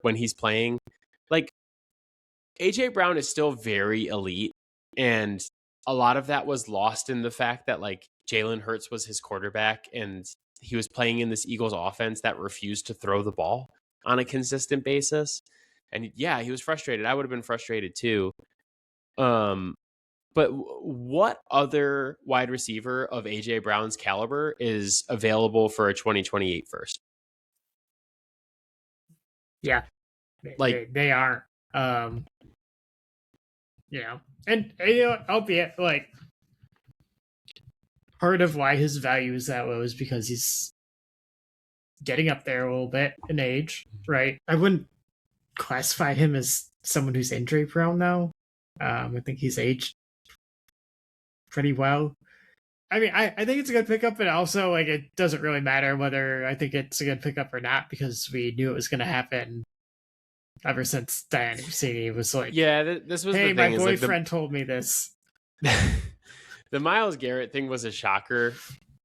when he's playing. Like, AJ Brown is still very elite, and a lot of that was lost in the fact that like Jalen Hurts was his quarterback and he was playing in this Eagles offense that refused to throw the ball on a consistent basis. And yeah, he was frustrated. I would have been frustrated too. But what other wide receiver of AJ Brown's caliber is available for a 2028 first? Yeah, like they aren't. And albeit like part of why his value is that low is because he's getting up there a little bit in age, right? I wouldn't classify him as someone who's injury prone though. I think he's aged pretty well. I mean, I think it's a good pickup, but also like it doesn't really matter whether I think it's a good pickup or not, because we knew it was going to happen ever since Diane Rossini was like, yeah, this was hey, the thing. My boyfriend told me this. The Myles Garrett thing was a shocker.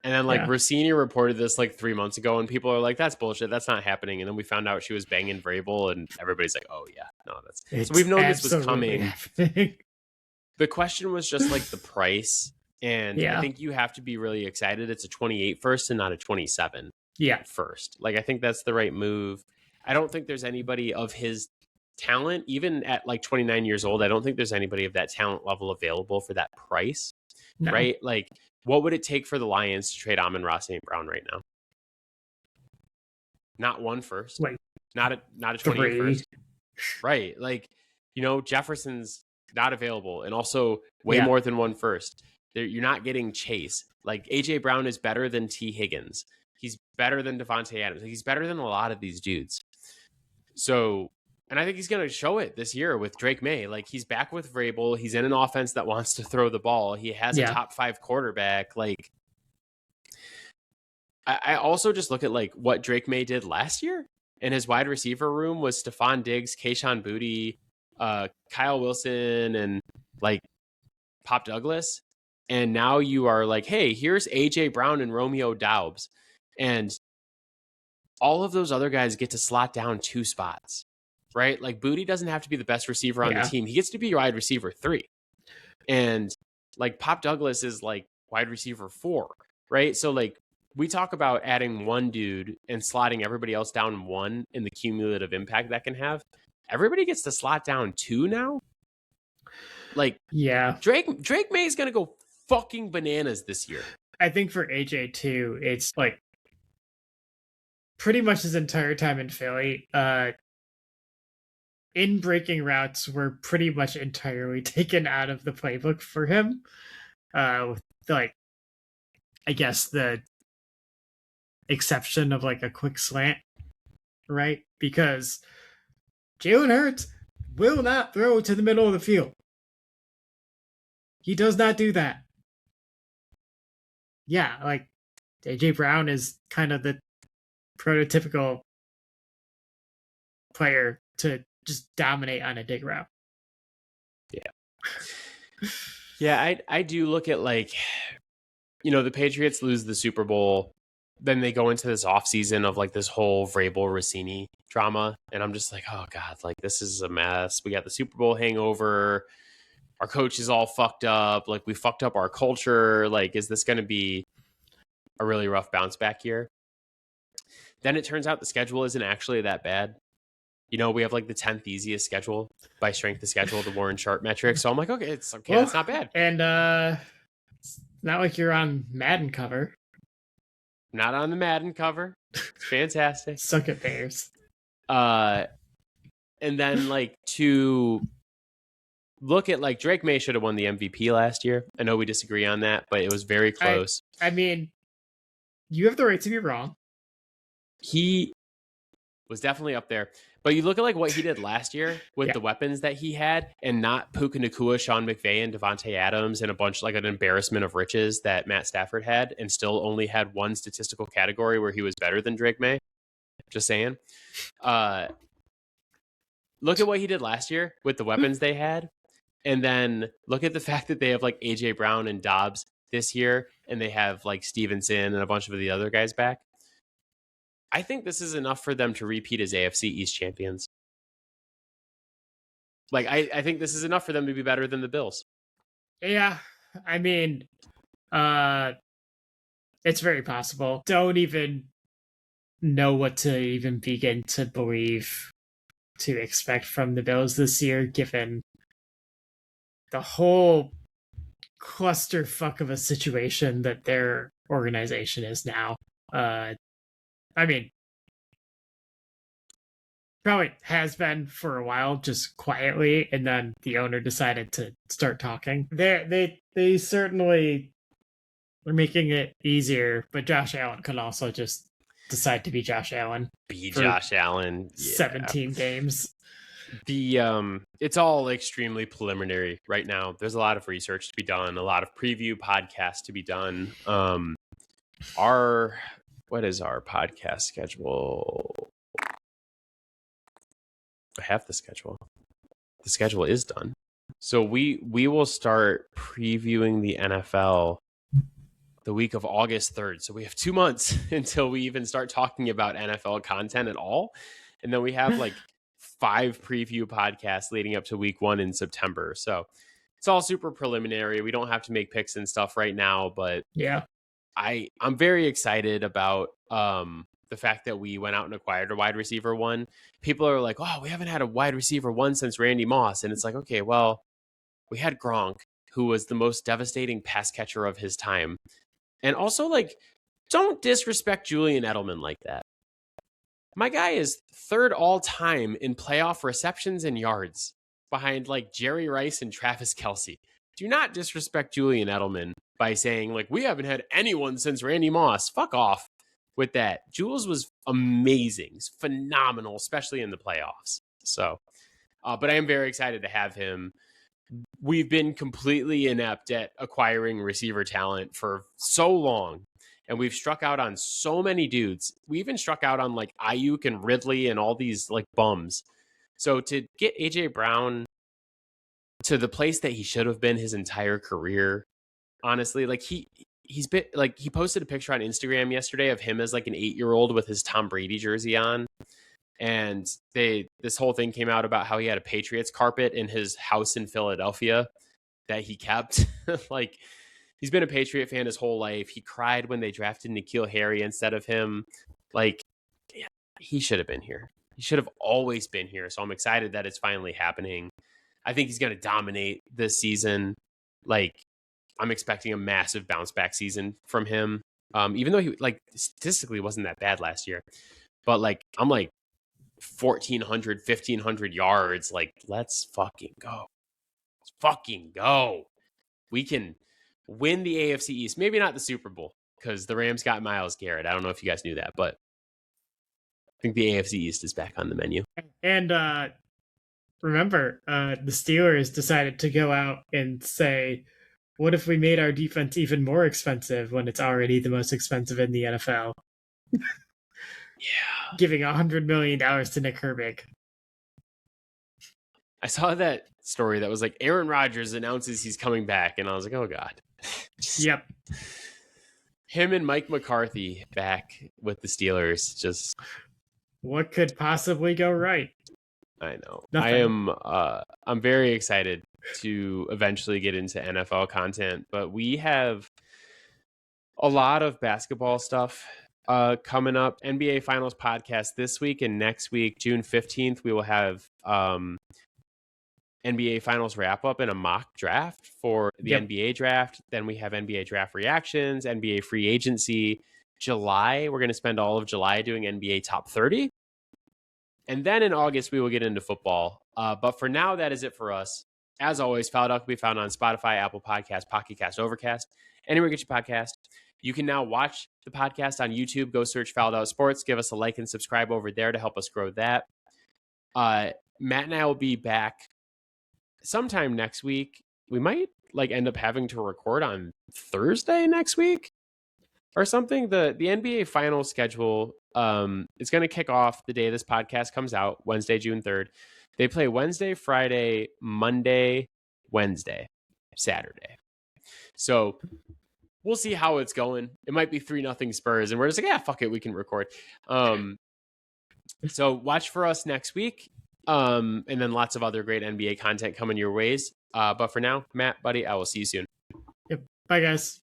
And then like Rossini reported this like 3 months ago, and people are like, that's bullshit. That's not happening. And then we found out she was banging Vrabel, and everybody's like, oh yeah, no, that's so we've known this was coming. The question was just like the price. And I think you have to be really excited. It's a 28 first and not a 27 first. Like, I think that's the right move. I don't think there's anybody of his talent, even at like 29 years old. I don't think there's anybody of that talent level available for that price, right? Like, what would it take for the Lions to trade Amon-Ra St. Brown right now? Not one first. Like, not a 28 first. Right. Like, Jefferson's not available, and also way more than one first. You're not getting Chase. Like, AJ Brown is better than T. Higgins. He's better than Devontae Adams. He's better than a lot of these dudes. So, and I think he's going to show it this year with Drake May. Like, he's back with Vrabel. He's in an offense that wants to throw the ball. He has a top 5 quarterback. Like, I also just look at like what Drake May did last year, and his wide receiver room was Stephon Diggs, Kayshon Boutte, Kyle Wilson, and like Pop Douglas. And now you are like, hey, here's AJ Brown and Romeo Doubs. And all of those other guys get to slot down 2 spots, right? Like Booty doesn't have to be the best receiver on the team. He gets to be wide receiver 3. And like Pop Douglas is like wide receiver 4, right? So like we talk about adding one dude and slotting everybody else down 1 in the cumulative impact that can have. Everybody gets to slot down 2 now. Like, yeah, Drake May is going to go fucking bananas this year. I think for AJ too, it's like pretty much his entire time in Philly, in breaking routes were pretty much entirely taken out of the playbook for him. With like, I guess the exception of like a quick slant, right? Because Jalen Hurts will not throw to the middle of the field. He does not do that. Yeah, like AJ Brown is kind of the prototypical player to just dominate on a dig route. Yeah. Yeah, I do look at like, you know, the Patriots lose the Super Bowl, then they go into this offseason of like this whole Vrabel Rossini drama. And I'm just like, oh God, like this is a mess. We got the Super Bowl hangover. Our coach is all fucked up. Like we fucked up our culture. Like, is this going to be a really rough bounce back year? Then it turns out the schedule isn't actually that bad. You know, we have like the 10th easiest schedule by strength of schedule, the Warren Sharp metric. So I'm like, okay, it's okay. Well, that's not bad. And it's not like you're on Madden cover. Not on the Madden cover. It's fantastic. Suck at Bears. And then like to look at like Drake May should have won the MVP last year. I know we disagree on that, but it was very close. I mean, you have the right to be wrong. He was definitely up there. But you look at like what he did last year with the weapons that he had, and not Puka Nacua, Sean McVay, and Devontae Adams, and a bunch like an embarrassment of riches that Matt Stafford had, and still only had one statistical category where he was better than Drake May. Just saying. Look at what he did last year with the weapons they had, and then look at the fact that they have like AJ Brown and Dobbs this year, and they have like Stevenson and a bunch of the other guys back. I think this is enough for them to repeat as AFC East champions. Like, I think this is enough for them to be better than the Bills. Yeah, I mean, it's very possible. Don't even know what to even begin to believe to expect from the Bills this year, given the whole clusterfuck of a situation that their organization is now. I mean, probably has been for a while, just quietly, and then the owner decided to start talking. They certainly are making it easier, but Josh Allen could also just decide to be Josh Allen. Be Josh Allen. Yeah. 17 games. It's all extremely preliminary right now. There's a lot of research to be done, a lot of preview podcasts to be done. What is our podcast schedule? I have the schedule. The schedule is done. So we will start previewing the NFL the week of August 3rd. So we have 2 months until we even start talking about NFL content at all. And then we have like 5 preview podcasts leading up to week 1 in September. So it's all super preliminary. We don't have to make picks and stuff right now, but yeah. I'm very excited about the fact that we went out and acquired a wide receiver 1. People are like, oh, we haven't had a wide receiver 1 since Randy Moss. And it's like, okay, well, we had Gronk, who was the most devastating pass catcher of his time. And also, like, don't disrespect Julian Edelman like that. My guy is 3rd all time in playoff receptions and yards behind like Jerry Rice and Travis Kelce. Do not disrespect Julian Edelman by saying, like, we haven't had anyone since Randy Moss. Fuck off with that. Jules was amazing, phenomenal, especially in the playoffs. So, but I am very excited to have him. We've been completely inept at acquiring receiver talent for so long, and we've struck out on so many dudes. We even struck out on like Ayuk and Ridley and all these like bums. So to get AJ Brown to the place that he should have been his entire career, honestly. Like he's been like, he posted a picture on Instagram yesterday of him as like an 8-year-old with his Tom Brady jersey on. And this whole thing came out about how he had a Patriots carpet in his house in Philadelphia that he kept. Like, he's been a Patriot fan his whole life. He cried when they drafted N'Keal Harry instead of him. Like, yeah, he should have been here. He should have always been here. So I'm excited that it's finally happening. I think he's going to dominate this season. Like, I'm expecting a massive bounce back season from him. Even though he like statistically wasn't that bad last year, but like, I'm like 1,400, 1,500 yards. Like, let's fucking go. Let's fucking go. We can win the AFC East. Maybe not the Super Bowl because the Rams got Myles Garrett. I don't know if you guys knew that, but I think the AFC East is back on the menu. And remember, the Steelers decided to go out and say, what if we made our defense even more expensive when it's already the most expensive in the NFL? Yeah. Giving $100 million to Nick Herbig. I saw that story that was like Aaron Rodgers announces he's coming back, and I was like, oh God. Yep. Him and Mike McCarthy back with the Steelers. Just what could possibly go right? I know. Nothing. I'm very excited to eventually get into NFL content, but we have a lot of basketball stuff coming up. NBA Finals podcast this week, and next week, June 15th, we will have NBA Finals wrap up and a mock draft for the NBA draft. Then we have NBA draft reactions, NBA free agency. July, we're going to spend all of July doing NBA top 30. And then in August, we will get into football. But for now, that is it for us. As always, Fouled Out can be found on Spotify, Apple Podcasts, Pocket Cast, Overcast, anywhere you get your podcast. You can now watch the podcast on YouTube. Go search Fouled Out Sports. Give us a like and subscribe over there to help us grow that. Matt and I will be back sometime next week. We might like end up having to record on Thursday next week or something. The NBA final schedule is going to kick off the day this podcast comes out, Wednesday, June 3rd. They play Wednesday, Friday, Monday, Wednesday, Saturday. So we'll see how it's going. It might be 3-0 Spurs, and we're just like, yeah, fuck it, we can record. So watch for us next week. And then lots of other great NBA content coming your ways. But for now, Matt, buddy, I will see you soon. Yep. Bye, guys.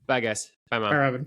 Bye, guys. Bye, Mom. Bye, Robin.